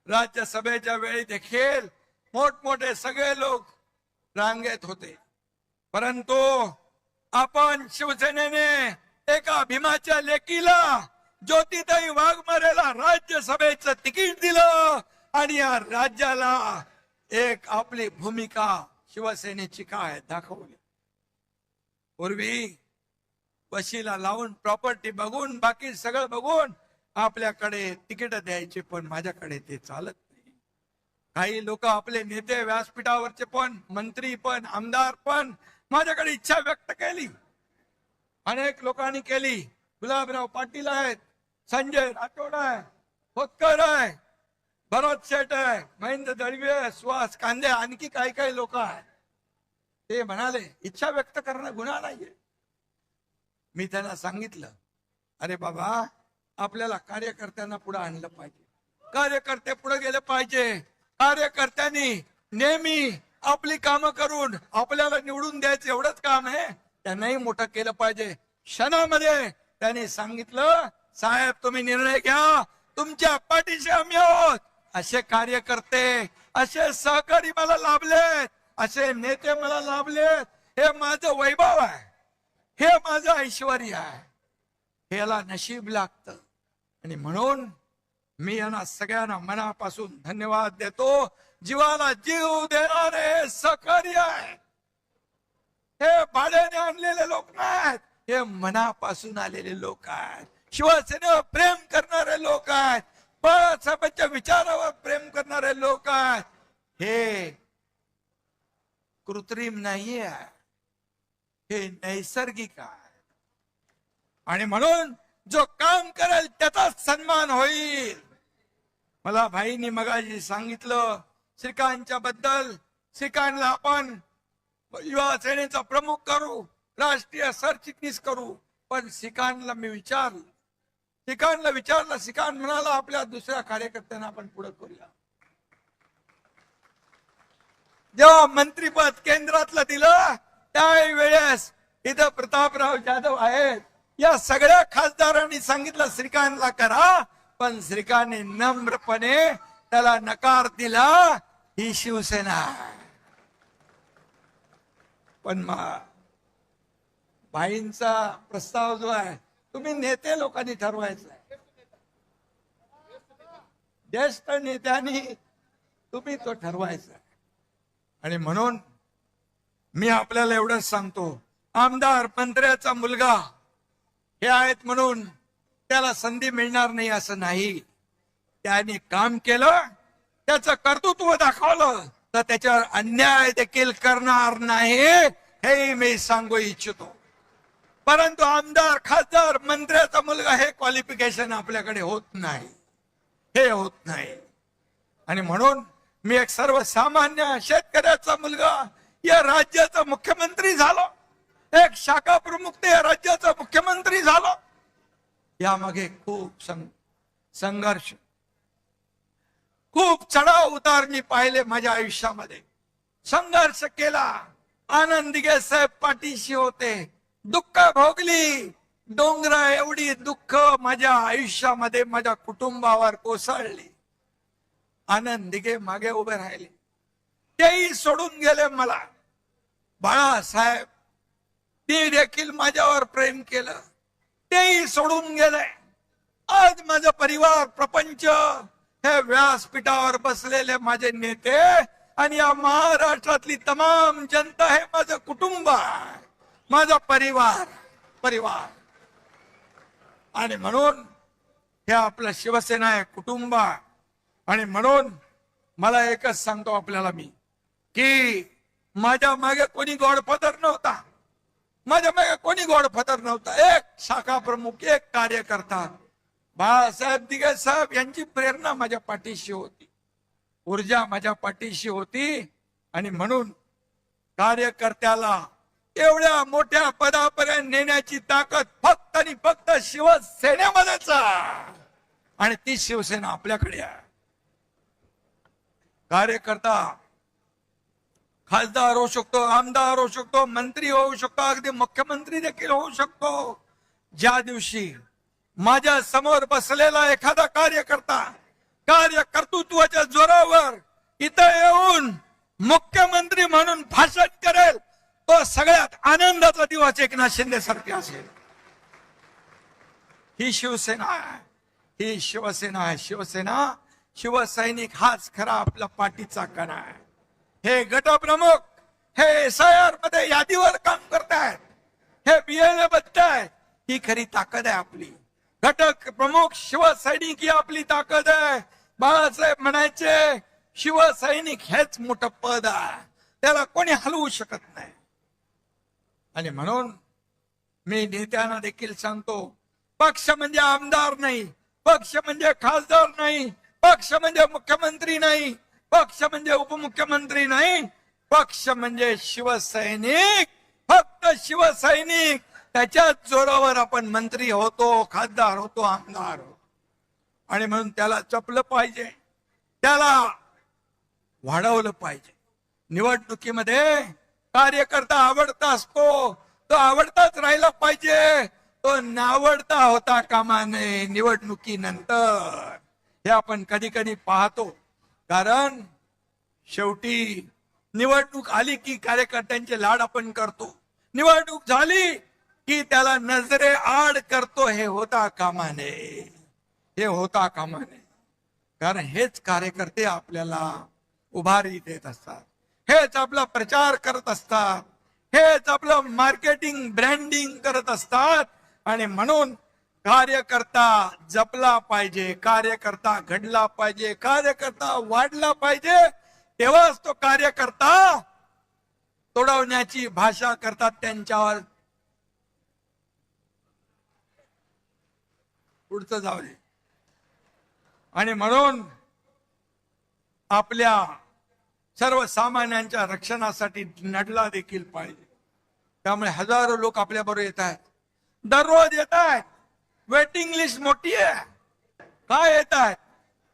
राज्यसभेच्या वेळी देखील मोठमोठे सगळे लोक रांगेत होते, परंतु आपण शिवसेनेने एका भीमाच्या लेकीला, ज्योतिताई वाघमारेला राज्यसभेचं तिकीट दिलं आणि या राज्याला एक आपली भूमिका शिवसेनेची काय दाखवली. पूर्वी वशिला लावून, प्रॉपर्टी बघून, बाकी सगळं बघून आपल्याकडे तिकीट द्यायचे, पण माझ्याकडे ते चालत नाही. काही लोक, आपले नेते, व्यासपीठावरचे पण, मंत्री पण, आमदार पण माझ्याकडे इच्छा व्यक्त केली. अनेक लोकांनी केली. गुलाबराव पाटील आहेत, संजय राठोड आहे, खोतकर आहे, भरत शेठ आहे, महेंद्र दळवे, सुहास कांदे, आणखी काही काही लोक आहेत. ते म्हणाले इच्छा व्यक्त करणं गुन्हा नाहीये. मी त्यांना सांगितलं, अरे बाबा, आपल्याला कार्यकर्त्यांना पुढे आणलं पाहिजे, कार्यकर्ते पुढे गेले पाहिजे. कार्यकर्त्यांनी नेहमी आपली कामं करून आपल्याला निवडून द्यायचं एवढंच काम आहे, त्यांनाही मोठं केलं पाहिजे. क्षणामध्ये त्यांनी सांगितलं, साहेब तुम्ही निर्णय घ्या, तुमच्या पाठीशी आम्ही आहोत. असे कार्यकर्ते, असे सहकारी मला लाभलेत, असे नेते मला लाभलेत. हे माझं वैभव आहे, हे माझं ऐश्वर आहे, ह्याला नशीब लागतं. आणि म्हणून मी यांना सगळ्यांना मनापासून धन्यवाद देतो. जीवाला जीव देणारे सहकारी आहे. हे भाड्याने आणलेले लोक नाहीत, हे मनापासून आलेले लोक आहेत. शिवसेनेवर प्रेम करणारे लोक आहेत, बाळासाहेबांच्या विचारावर प्रेम करणारे लोक आहेत. हे कृत्रिम नाहीये, हे नैसर्गिक आहे. आणि म्हणून जो काम करेल त्याचाच सन्मान होईल. मला भाईंनी मगाशी सांगितलं श्रीकांतच्या बद्दल. श्रीकांतला आपण युवा सेनेचा प्रमुख करू, राष्ट्रीय सरचिटणीस करू. पण श्रीकांतला मी विचारलं, श्रीकांत म्हणाला आपल्या दुसऱ्या कार्यकर्त्यांना आपण पुढे करूया. जेव्हा मंत्रीपद केंद्रातलं दिलं त्यावेळेस इथं प्रतापराव जाधव आहेत, या सगळ्या खासदारांनी सांगितलं श्रीकांतला करा, पण श्रीकांतने नम्रपणे त्याला नकार दिला. ही शिवसेना आहे. पण भाईंचा प्रस्ताव जो आहे तुम्ही नेते लोकांनी ठरवायचा आहे, ज्येष्ठ नेत्यांनी तुम्ही तो ठरवायचा आहे. आणि म्हणून मी आपल्याला एवढंच सांगतो, आमदार मंत्र्याचा मुलगा हे आहेत म्हणून त्याला संधी मिळणार नाही असं नाही. त्याने काम केलं, त्याचं कर्तृत्व दाखवलं तर त्याच्यावर अन्याय देखील करणार नाही हे मी सांगू इच्छितो. परंतु आमदार खासदार मंत्र्याचा मुलगा हे क्वालिफिकेशन आपल्याकडे होत नाही, हे होत नाही. आणि म्हणून मी एक सर्वसामान्य शेतकऱ्याचा मुलगा या राज्याचा मुख्यमंत्री झालो, एक शाखा प्रमुख ते या राज्याचा मुख्यमंत्री झालो. यामागे खूप संघर्ष, खूप चढाव उतार मी पाहिले माझ्या आयुष्यामध्ये. संघर्ष केला. आनंद दिघे साहेब पाठीशी होते, दुःख भोगली. डोंगरा एवढी दुःख माझ्या आयुष्यामध्ये माझ्या कुटुंबावर कोसळली. आनंद दिघे मागे उभे राहिले, तेही सोडून गेले मला. बाळासाहेब ते देखील माझ्यावर प्रेम केलं, तेही सोडून गेले. आज माझा परिवार प्रपंच हे व्यासपीठावर बसलेले माझे नेते आणि या महाराष्ट्रातली तमाम जनता हे माझं कुटुंब आहे, माझा परिवार. आणि म्हणून हे आपलं शिवसेना आहे, कुटुंब आहे. आणि म्हणून मला एकच सांगतो आपल्याला मी, की माझ्या मागे कोणी गॉडफादर नव्हता, माझ्या मागे कोणी गॉडफादर नव्हता. एक शाखा प्रमुख, एक कार्यकर्ता बाळासाहेब दिघे साहेब यांची प्रेरणा माझ्या पाठीशी होती, ऊर्जा माझ्या पाठीशी होती. आणि म्हणून कार्यकर्त्याला एवढ्या मोठ्या पदापर्यंत नेण्याची ताकद फक्त आणि फक्त शिवसेनेमध्येच आहे. आणि ती शिवसेना आपल्याकडे आहे. कार्यकर्ता खासदार होऊ शकतो, आमदार होऊ शकतो, मंत्री होऊ शकतो, अगदी मुख्यमंत्री देखील होऊ शकतो. ज्या दिवशी माझ्या समोर बसलेला एखादा कार्यकर्ता कार्यकर्तृत्वाच्या जोरावर इथं येऊन मुख्यमंत्री म्हणून भाषण करेल, तो सगळ्यात आनंदाचा दिवस एकनाथ शिंदे सारखे असेल. ही शिवसेना आहे, ही शिवसेना आहे. शिवसेना, शिवसैनिक हाच खरा आपला पाठीचा कणा आहे. हे गटप्रमुख हे SIR मध्ये यादीवर काम करतायत, हे BLA बघतायत, ही खरी ताकद आहे आपली. घटक प्रमुख शिवसैनिक ही आपली ताकद आहे. बाळासाहेब म्हणायचे शिवसैनिक हेच मोठं पद आहे, त्याला कोणी हलवू शकत नाही. आणि म्हणून मी नेत्यांना देखील सांगतो, पक्ष म्हणजे आमदार नाही, पक्ष म्हणजे खासदार नाही, पक्ष म्हणजे मुख्यमंत्री नाही, पक्ष म्हणजे उपमुख्यमंत्री नाही, पक्ष म्हणजे शिवसैनिक, फक्त शिवसैनिक. त्याच्याच जोरावर आपण मंत्री होतो, खासदार होतो, आमदार होतो. आणि म्हणून त्याला जपलं पाहिजे, त्याला वाढवलं पाहिजे. निवडणुकीमध्ये कार्यकर्ता आवडता असतो, तो आवडताच राहिला पाहिजे, तो नावडता होता कामा नये निवडणुकीनंतर. हे आपण कधी कधी पाहतो. कारण शेवटी निवडणूक आली की कार्यकर्त्यांचे लाड आपण करतो, निवडणूक झाली की त्याला नजरे आड करतो. हे होता कामा नये, हे होता कामा नये. कारण हेच कार्यकर्ते आपल्याला उभारी देत असतात, हेच आपला प्रचार करत असतात, हेच आपलं मार्केटिंग ब्रँडिंग करत असतात. आणि म्हणून कार्यकर्ता जपला पाहिजे, कार्यकर्ता घडला पाहिजे, कार्यकर्ता वाढला पाहिजे. तेव्हाच तो कार्यकर्ता तोडवण्याची भाषा करतात त्यांच्यावर. पुढचं जाऊ दे. आणि म्हणून आपल्या सर्वसामान्यांच्या रक्षणासाठी लढला देखील पाहिजे. त्यामुळे हजारो लोक आपल्या बरोबर येत आहेत, दररोज येत आहेत. वेटिंग लिस्ट मोठी है. काय येत आहेत?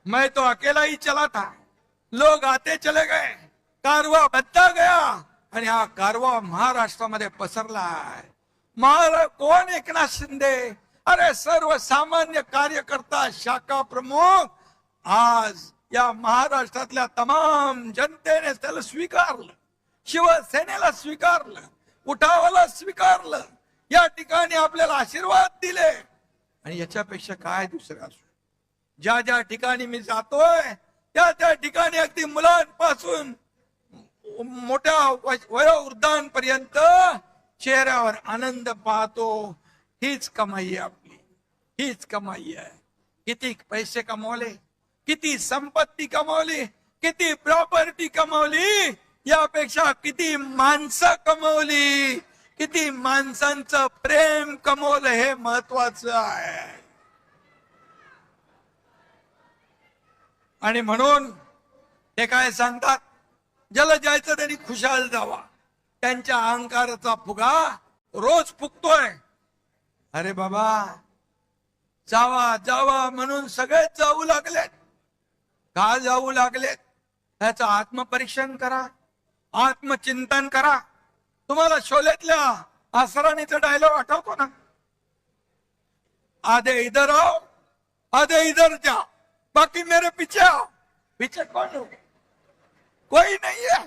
मैं तो अकेला ही चला था, लोग आते चले गए, कारवा बदला गया आणि हा कारवा महाराष्ट्रामध्ये पसरलाय. कोण एकनाथ शिंदे? अरे सर्वसामान्य कार्यकर्ता, शाखा प्रमुख. आज या महाराष्ट्रातल्या तमाम जनतेने त्याला स्वीकारलं, शिवसेनेला स्वीकारलं, उठावाला स्वीकारलं, या ठिकाणी आपल्याला आशीर्वाद दिले. आणि याच्यापेक्षा काय दुसरं असू? ज्या ज्या ठिकाणी मी जातोय त्या त्या ठिकाणी अगदी मुलांपासून मोठ्या वयोवृद्धांपर्यंत चेहऱ्यावर आनंद पाहतो. हीच कमाई आहे आपली, हीच कमाई आहे. किती पैसे कमवले, किती संपत्ती कमवली, किती प्रॉपर्टी कमवली, यापेक्षा किती माणसं कमवली, किती माणसांचं प्रेम कमवलं हे महत्वाचं आहे. आणि म्हणून ते काय सांगतात, ज्याला जायचं त्यांनी खुशाल जावा. त्यांच्या अहंकाराचा फुगा रोज फुगतोय. अरे बाबा, जावा जावा म्हणून सगळेच जाऊ लागलेत. का जाऊ लागलेत? त्याचं आत्मपरीक्षण करा, आत्मचिंतन करा. तुम्हाला शोलेतल्या आसराणीचा डायलॉग आठवतो ना? आधे इधर आओ, आधे इधर जाओ, बाकी मेरे पीछे आओ. पीछे कौन हो? कोई नहीं है.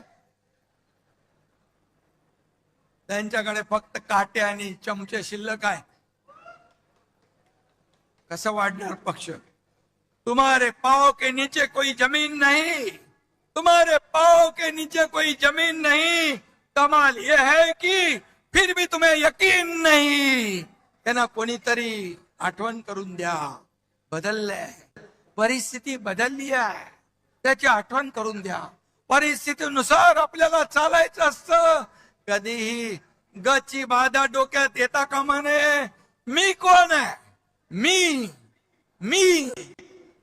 त्यांच्याकडे फक्त काटे आणि चमचे शिल्लक आहे. कसं वाढणार पक्ष? तुम्हारे पाँव के नीचे कोई जमीन नहीं, तुम्हारे पाँव के नीचे कोई जमीन नहीं. कमाल यह है कि फिर भी तुम्हें यकीन नहीं. त्यांना कोणीतरी आठवण करून द्या. बदललंय, परिस्थिती बदलली आहे, त्याची आठवण करून द्या. परिस्थितीनुसार आपल्याला चालायचं असतं. कधीही गची बाधा डोक्यात येता कामा नये. मी कोण आहे? मी मी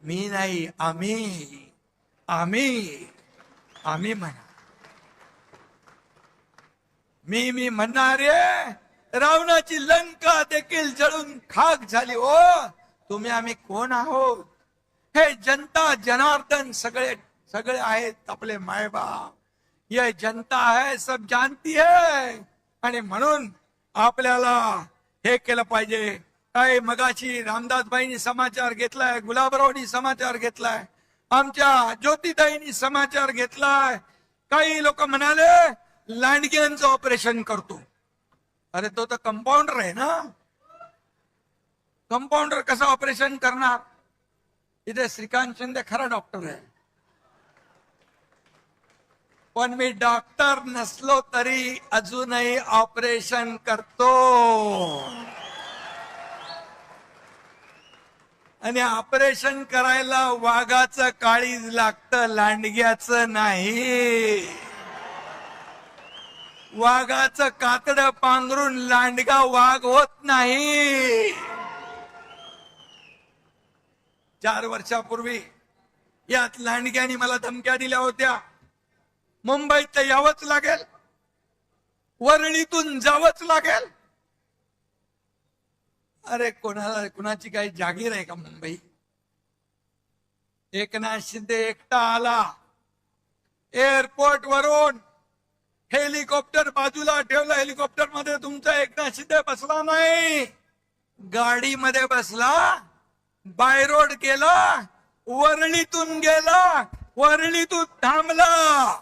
मी नाही, आम्ही आम्ही आम्ही म्हणा. मी म्हणणारे रावणाची लंका देखील जळून खाक झाली. हो, तुम्ही आम्ही कोण आहोत? हे जनता जनार्दन सगळे सगळे आहेत आपले मायबाप. ये जनता है, सब जानती है. आणि म्हणून आपल्याला हे केलं पाहिजे. काय मगाशी रामदासबाईंनी समाचार घेतलाय, गुलाबरावनी समाचार घेतलाय, आमच्या ज्योतिताईंनी समाचार घेतलाय. काही लोक म्हणाले लांडग्यांचं ऑपरेशन करतो. अरे तो तर कंपाऊंडर आहे ना. कंपाऊंडर कसं ऑपरेशन करणार? इथे श्रीकांत शिंदे खरा डॉक्टर आहे, पण मी डॉक्टर नसलो तरी अजूनही ऑपरेशन करतो. आणि ऑपरेशन करायला वाघाचं काळीज लागतं, लांडग्याचं नाही. वाघाचं कातडं पांघरून लांडगा वाघ होत नाही. 4 वर्षापूर्वी यात लांडग्यानी मला धमक्या दिल्या होत्या. मुंबईत तर यावंच लागेल, वरळीतून जावंच लागेल. अरे कुणाची काही जागीर आहे का मुंबई? एकनाथ शिंदे एकटा आला, एअरपोर्ट वरून हेलिकॉप्टर बाजूला ठेवलं. हेलिकॉप्टर मध्ये तुमचा एकनाथ शिंदे बसला नाही, गाडीमध्ये बसला, बाय रोड गेला, वरळीतून गेला, वरळीतून थांबला,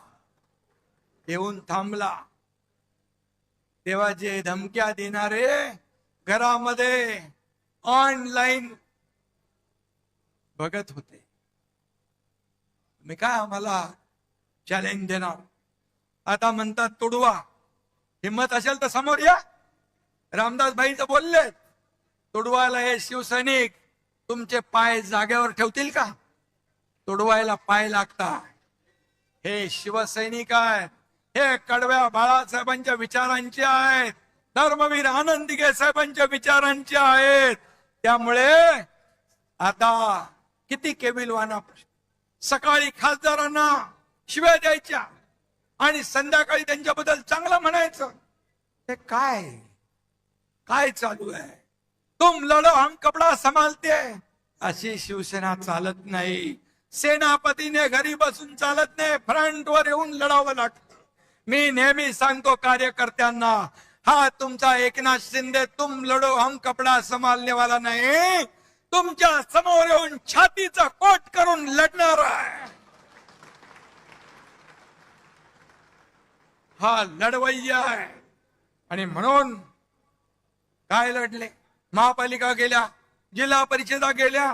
येऊन थांबला. तेव्हा जे धमक्या देणारे घरामध्ये ऑनलाईन बघत होते. मी काय आम्हाला चॅलेंज देणार? आता म्हणतात तुडवा. हिम्मत असेल तर समोर या. रामदास भाईचं बोलले, तुडवायला हे शिवसैनिक तुमचे पाय जागेवर ठेवतील का? तुडवायला पाय लागतात. हे शिवसैनिक आहे, हे कडव्या बाळासाहेबांच्या विचारांचे आहेत, धर्मवीर आनंद दिघे साहेबांच्या विचारांचे आहेत. त्यामुळे आता किती केविलवाना, सकाळी खासदारांना शिव्या द्यायच्या आणि संध्याकाळी त्यांच्याबद्दल चांगलं म्हणायचं. हे काय काय चालू आहे? तुम लढो हम कपडा संभालते, अशी शिवसेना चालत नाही. सेनापतीने घरी बसून चालत नाही, फ्रंटवर येऊन लढावं लागतं. मी नेहमी सांगतो कार्यकर्त्यांना, हा तुमचा एकनाथ शिंदे तुम लढो हम कपडा संभालने वाला नाही, तुमच्या समोर येऊन छातीचा कोट करून लढणार आहे. हा लढवय्या आहे. आणि म्हणून काय लढले? महापालिका गेल्या, जिल्हा परिषदा गेल्या,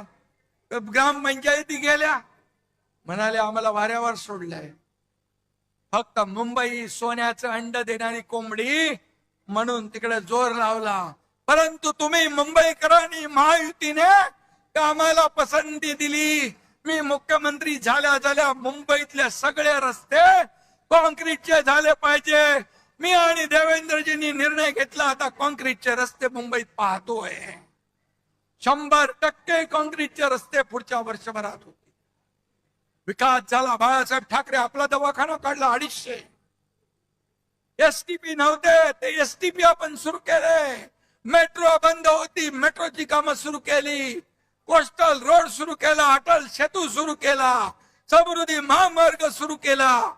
ग्रामपंचायती गेल्या, म्हणाले आम्हाला वाऱ्यावर सोडलंय. फक्त मुंबई सोन्याचं अंड देणारी कोंबडी म्हणून तिकडे जोर लावला. परंतु तुम्ही मुंबईकरांनी महायुतीने आम्हाला पसंती दिली. मी मुख्यमंत्री झाल्या मुंबईतले सगळे रस्ते कॉन्क्रीटचे झाले पाहिजे. मी आणि देवेंद्रजींनी निर्णय घेतला, आता कॉन्क्रीटचे रस्ते मुंबईत पाहतोय. 100% कॉन्क्रीटचे रस्ते पुढच्या वर्षभरात होते. विकास झाला. बाळासाहेब ठाकरे आपला दवाखाना काढला 250. एसटीपी नव्हते, ते एसटीपी आपण सुरू केले. मेट्रो बंद होती, मेट्रोची कामं सुरू केली. कोस्टल रोड सुरू केला, अटल सेतू सुरू केला, समृद्धी महामार्ग सुरू केला,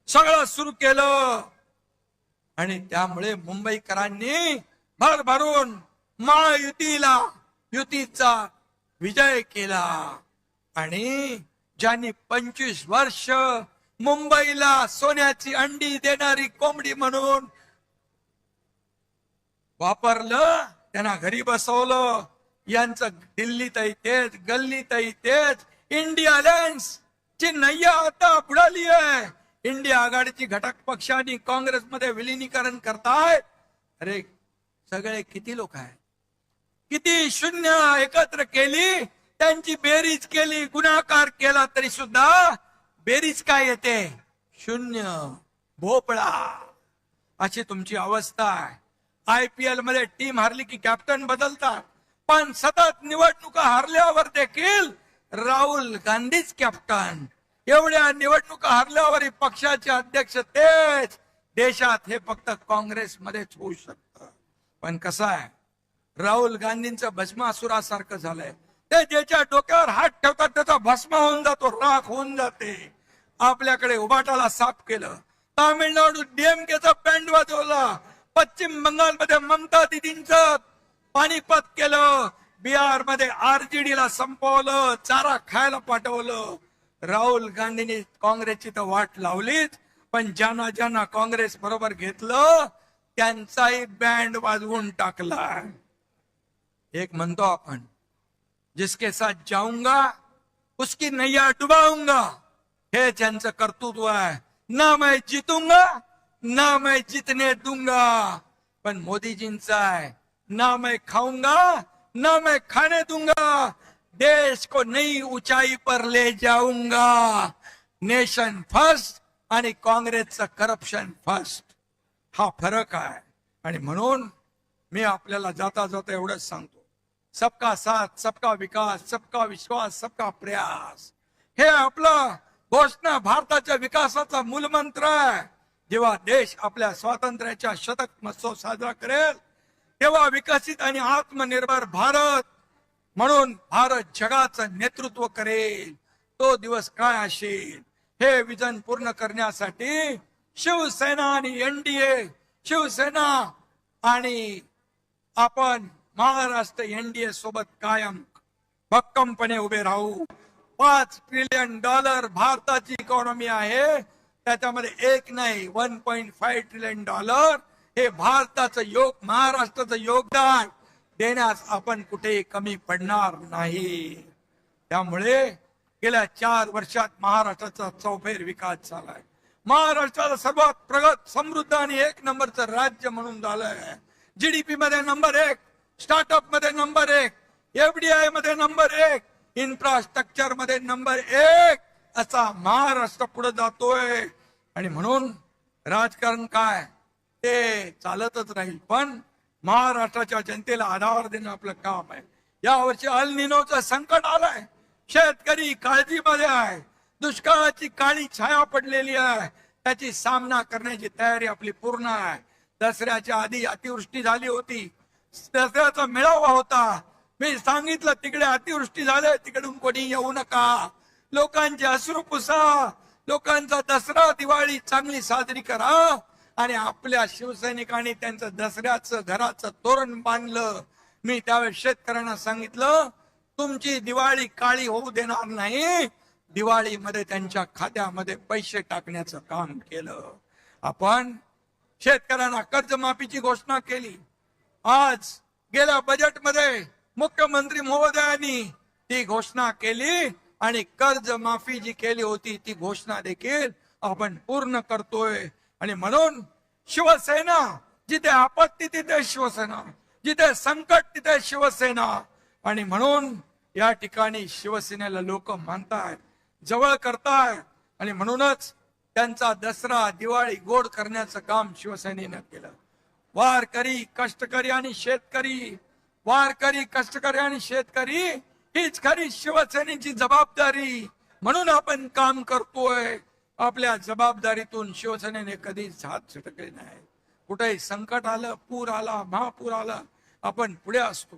सगळं सुरू केलं. आणि त्यामुळे मुंबईकरांनी भरभरून महायुतीला, युतीचा विजय केला. आणि ज्यांनी 25 वर्ष मुंबईला सोन्याची अंडी देणारी कोंबडी म्हणून वापरलं, त्यांना घरी बसवलं. यांचं दिल्लीतही तेच, गल्लीतही तेच. इंडिया अलायन्स ची नय्या आता बुडाली आहे. इंडिया आघाडीची घटक पक्षांनी काँग्रेसमध्ये विलिनीकरण करतायत. अरे सगळे किती लोक आहेत, किती शून्य एकत्र केली, त्यांची बेरीज केली, गुणाकार केला तरी सुद्धा बेरीज काय येते? शून्य, भोपळा. अशी तुमची अवस्था आहे. IPL मध्ये टीम हारली की कॅप्टन बदलतात, पण सतत निवडणुका हारल्यावर देखील राहुल गांधीच कॅप्टन. एवढ्या निवडणुका हारल्यावर पक्षाचे अध्यक्ष तेच. देशात हे फक्त काँग्रेसमध्येच होऊ शकतं. पण कसं आहे, राहुल गांधींचं भस्मासुरासारखं झालंय. ते ज्याच्या डोक्यावर हात ठेवतात त्याचा भस्म होऊन जातो, राख होऊन जाते. आपल्याकडे उबाटाला साफ केलं, तामिळनाडू DMKचा बँड वाजवला, पश्चिम बंगालमध्ये ममता दिदींचं पाणीपत केलं, बिहार मध्ये RJD ला संपवलं, चारा खायला पाठवलं. राहुल गांधींनी काँग्रेसची तर वाट लावलीच, पण ज्यांना ज्यांना काँग्रेस बरोबर घेतलं त्यांचाही बँड वाजवून टाकला. एक म्हणतो आपण, जिसके साथ जाऊंगा उसकी नैया डुबाऊंगा, हे त्यांचं कर्तृत्व आहे. ना मैं जीतूंगा ना मैं जीतने दूंगा. पण मोदीजींचा आहे, ना मैं खाऊंगा ना मैं खाने दूंगा, देश को नई ऊंचाई पर ले जाऊंगा. नेशन फर्स्ट आणि काँग्रेसचं करप्शन फर्स्ट, हा फरक आहे. आणि म्हणून मी आपल्याला जाता जाता एवढंच सांगतो, सबका साथ, सबका विकास, सबका विश्वास, सबका प्रयास, हे आपलं घोषणा भारताच्या विकासाचा मूलमंत्र आहे. जेव्हा देश आपल्या स्वातंत्र्याच्या शतक महोत्सव साजरा करेल तेव्हा विकसित आणि आत्मनिर्भर भारत म्हणून भारत जगाचं नेतृत्व करेल. तो दिवस काय असेल, हे विजन पूर्ण करण्यासाठी शिवसेना आणि NDA, शिवसेना आणि आपण महाराष्ट्र NDA सोबत कायम भक्कमपणे उभे राहू. $5 ट्रिलियन भारताची इकॉनॉमी आहे, त्याच्यामध्ये एक नाही 1.5 ट्रिलियन हे भारताचं महाराष्ट्राचं योगदान देण्यास आपण कुठेही कमी पडणार नाही. त्यामुळे गेल्या 4 वर्षात महाराष्ट्राचा चौफेर विकास झालाय. महाराष्ट्राला सर्वात प्रगत, समृद्ध आणि 1 नंबरचं राज्य म्हणून झालंय. GDP मध्ये नंबर 1, स्टार्टअप मध्ये नंबर 1, FDI मध्ये नंबर 1, इन्फ्रास्ट्रक्चर मध्ये नंबर 1, असा महाराष्ट्र पुढे जातोय. आणि म्हणून राजकारण काय ते चालतच राहील, पण महाराष्ट्राच्या जनतेला आधार देणं आपलं काम आहे. या वर्षी अल निनोचं संकट आलंय, शेतकरी काळजीमध्ये आहे, दुष्काळाची काळी छाया पडलेली आहे, त्याची सामना करण्याची तयारी आपली पूर्ण आहे. दसऱ्याच्या आधी अतिवृष्टी झाली होती, दसऱ्याचा मेळावा होता, मी सांगितलं तिकडे अतिवृष्टी झाले, तिकडून कोणी येऊ नका, लोकांचे अश्रू पुसा, लोकांचा दसरा दिवाळी चांगली साजरी करा. आणि आपल्या शिवसैनिकांनी त्यांचं दसऱ्याचं घराचं तोरण बांधलं. मी त्यावेळेस शेतकऱ्यांना सांगितलं, तुमची दिवाळी काळी होऊ देणार नाही, दिवाळीमध्ये त्यांच्या खात्यामध्ये पैसे टाकण्याचं काम केलं. आपण शेतकऱ्यांना कर्जमाफीची घोषणा केली. आज गेल्या बजेटमध्ये मुख्यमंत्री महोदयांनी ती घोषणा केली आणि कर्जमाफी जी केली होती ती घोषणा देखील आपण पूर्ण करतोय. आणि म्हणून शिवसेना, जिथे आपत्ती तिथे शिवसेना, जिथे संकट तिथे शिवसेना. आणि म्हणून या ठिकाणी शिवसेनेला लोक मानतायत, जवळ करतायत. आणि म्हणूनच त्यांचा दसरा दिवाळी गोड करण्याचं काम शिवसेनेनं केलं. वारकरी, कष्टकरी आणि शेतकरी, वारकरी, कष्टकरी आणि शेतकरी हीच खरी शिवसेनेची जबाबदारी. म्हणून आपण काम करतोय. आपल्या जबाबदारीतून शिवसेनेने कधीच हात झटकले नाही. कुठेही संकट आलं, पूर आला, महापूर आला, आपण पुढे असतो.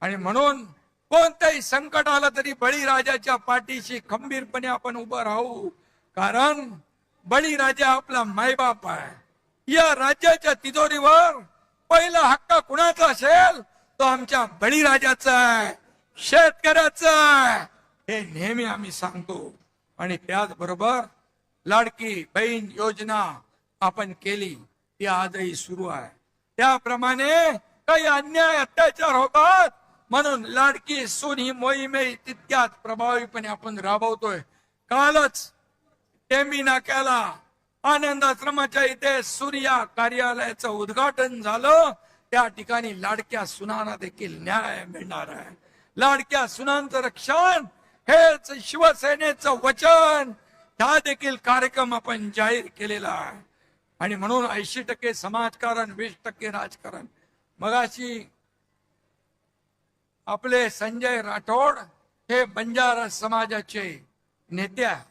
आणि म्हणून कोणतंही संकट आलं तरी बळीराजाच्या पाठीशी खंबीरपणे आपण उभं राहू. कारण बळीराजा आपला मायबाप आहे. या राज्याच्या तिजोरीवर पहिला हक्क कुणाचा असेल तो आमच्या बळीराजाचा आहे, शेतकऱ्याचा आहे. हे नेहमी आम्ही सांगतो. आणि त्याचबरोबर लाडकी बहीण योजना आपण केली, ती आजही सुरू आहे. त्याप्रमाणे काही अन्याय अत्याचार होतात म्हणून लाडकी सून ही मोहीमही तितक्याच प्रभावीपणे आपण राबवतोय. कालच टेंबी नाक्याला आनंद आश्रमाच्या इथे सूर्या कार्यालयाचं उद्घाटन झालं. त्या ठिकाणी लाडक्या सुनांना देखील न्याय मिळणार आहे. लाडक्या सुनांचं रक्षण हेच शिवसेनेचं वचन. हा देखील कार्यक्रम आपण जाहीर केलेला आहे. आणि म्हणून 80% समाजकारण, 20% राजकारण. मगाशी आपले संजय राठोड हे बंजारा समाजाचे नेते आहे.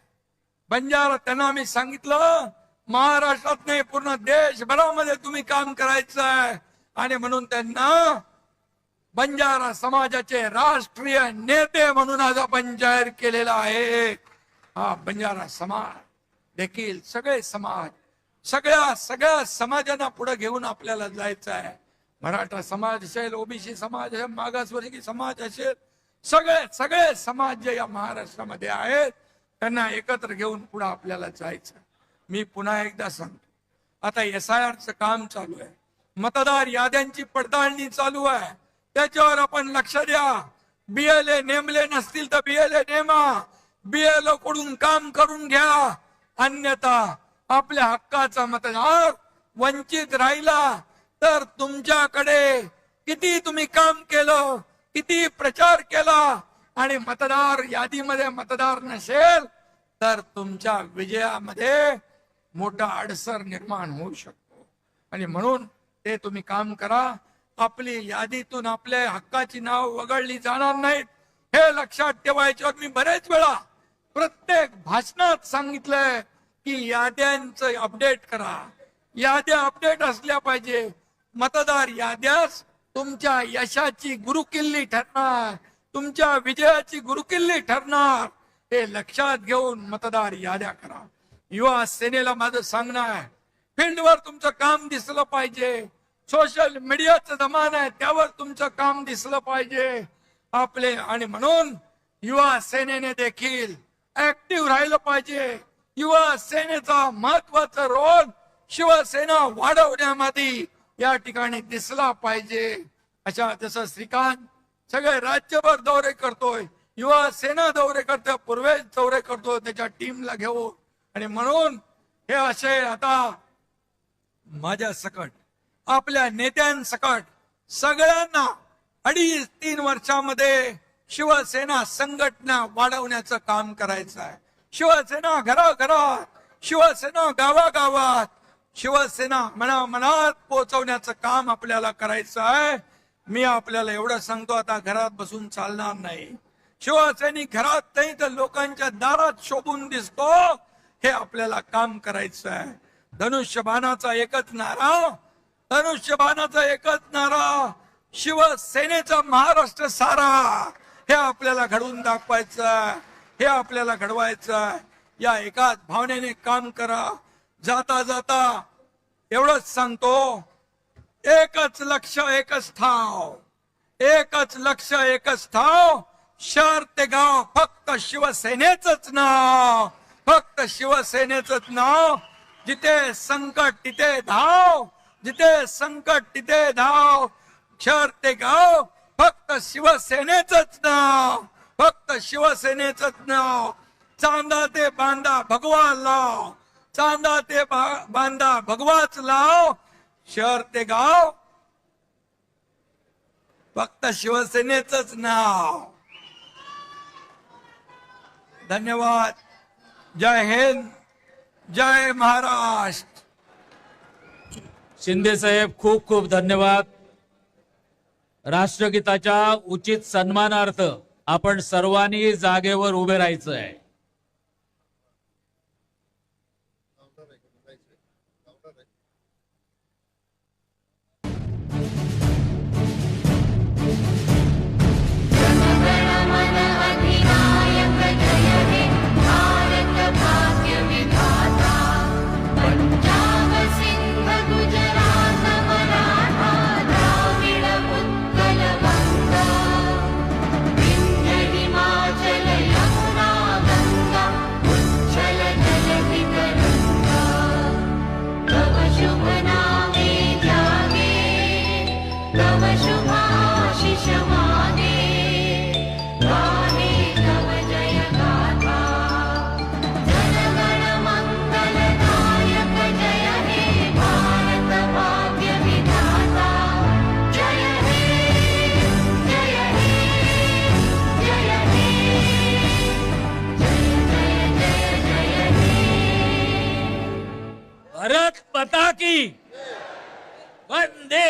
बंजारा, त्यांना मी सांगितलं महाराष्ट्रात नाही पूर्ण देशभरामध्ये तुम्ही काम करायचं आहे. आणि म्हणून त्यांना बंजारा समाजाचे राष्ट्रीय नेते म्हणून आज आपण जाहीर केलेला आहे. हा बंजारा समाज देखील सगळे समाज, सगळ्या समाजांना पुढे घेऊन आपल्याला जायचं आहे. मराठा समाज असेल, ओबीसी समाज असेल, मागासवर्गीय समाज असेल, सगळे समाज जे या महाराष्ट्रामध्ये आहेत त्यांना एकत्र घेऊन पुढे आपल्याला जायचं. मी पुन्हा एकदा सांगतो, आता SIRचं काम चालू आहे, मतदार याद्यांची पडताळणी चालू आहे. त्याच्यावर आपण लक्ष द्या. BLA नेमले नसतील तर BLA नेमा, BLO कडून काम करून घ्या. अन्यथा आपल्या हक्काचा मतदार वंचित राहिला तर तुमच्याकडे किती तुम्ही काम केलं, किती प्रचार केला आणि मतदार यादीमध्ये मतदार नसेल तर तुमच्या विजयामध्ये मोठा अडसर निर्माण होऊ शकतो. आणि म्हणून ते तुम्ही काम करा. आपली यादीतून आपल्या हक्काची नाव वगळली जाणार नाहीत हे लक्षात ठेवायचं. मी बरेच वेळा प्रत्येक भाषणात सांगितलंय की याद्यांचं अपडेट करा. याद्या अपडेट असल्या पाहिजे. मतदार याद्यास तुमच्या यशाची गुरुकिल्ली ठरणार, तुमच्या विजयाची गुरुकिल्ली ठरणार. हे लक्षात घेऊन मतदार याद्या करा. युवा सेनेला माझं सांगणं आहे, फील्डवर तुमचं काम दिसलं पाहिजे. सोशल मीडियाचा जमाना आहे, त्यावर तुमचं काम दिसलं पाहिजे आपले. आणि म्हणून युवा सेनेने देखील ऍक्टिव्ह राहिलं पाहिजे. युवा सेनेचा महत्वाचा रोल शिवसेना वाढवण्यामध्ये या ठिकाणी दिसला पाहिजे. अशा जसं श्रीकांत सगळे राज्यभर दौरे करतोय, युवा सेना दौरे करतोय, पूर्वेश दौरे करतोय त्याच्या टीमला घेऊन. आणि म्हणून हे असे आता माझ्या सकट, आपल्या नेत्यांसकट सगळ्यांना 2.5-3 वर्षामध्ये शिवसेना संघटना वाढवण्याचं काम करायचं आहे. शिवसेना घराघरात, शिवसेना गावागावात, शिवसेना मनामनात पोहोचवण्याचं काम आपल्याला करायचं आहे. मी आपल्याला एवढं सांगतो, आता घरात बसून चालणार नाही. शिवसैनिक घरात नाही तर लोकांच्या दारात शोभून दिसतो, हे आपल्याला काम करायचं आहे. धनुष्यबाणाचा एकच नारा, धनुष्यबाणाचा एकच नारा, शिवसेनेचा महाराष्ट्र सारा हे आपल्याला घडवून दाखवायचं, हे आपल्याला घडवायचं. या एकाच भावनेने काम करा. जाता जाता एवढंच सांगतो, एकच लक्ष एकच ठाव, एकच लक्ष एकच ठाव. शहर ते गाव फक्त शिवसेनेचंच नाव, फक्त शिवसेनेचंच नाव. जिथे संकट तिथे धाव, जिथे संकट तिथे धाव. शहर ते गाव फक्त शिवसेनेचंच नाव, फक्त शिवसेनेचंच नाव. चांदा ते बांधा भगवा लाव, चांदा ते बांधा भगवाच लाव. शहर ते गाव फक्त शिवसेनेचंच नाव. धन्यवाद. जय हिंद, जय महाराष्ट्र. शिंदे साहेब खूप खूप धन्यवाद. राष्ट्रगीताच्या उचित सन्मानार्थ आपण सर्वांनी जागेवर उभे राहायचं आहे. भारत माता की वंदे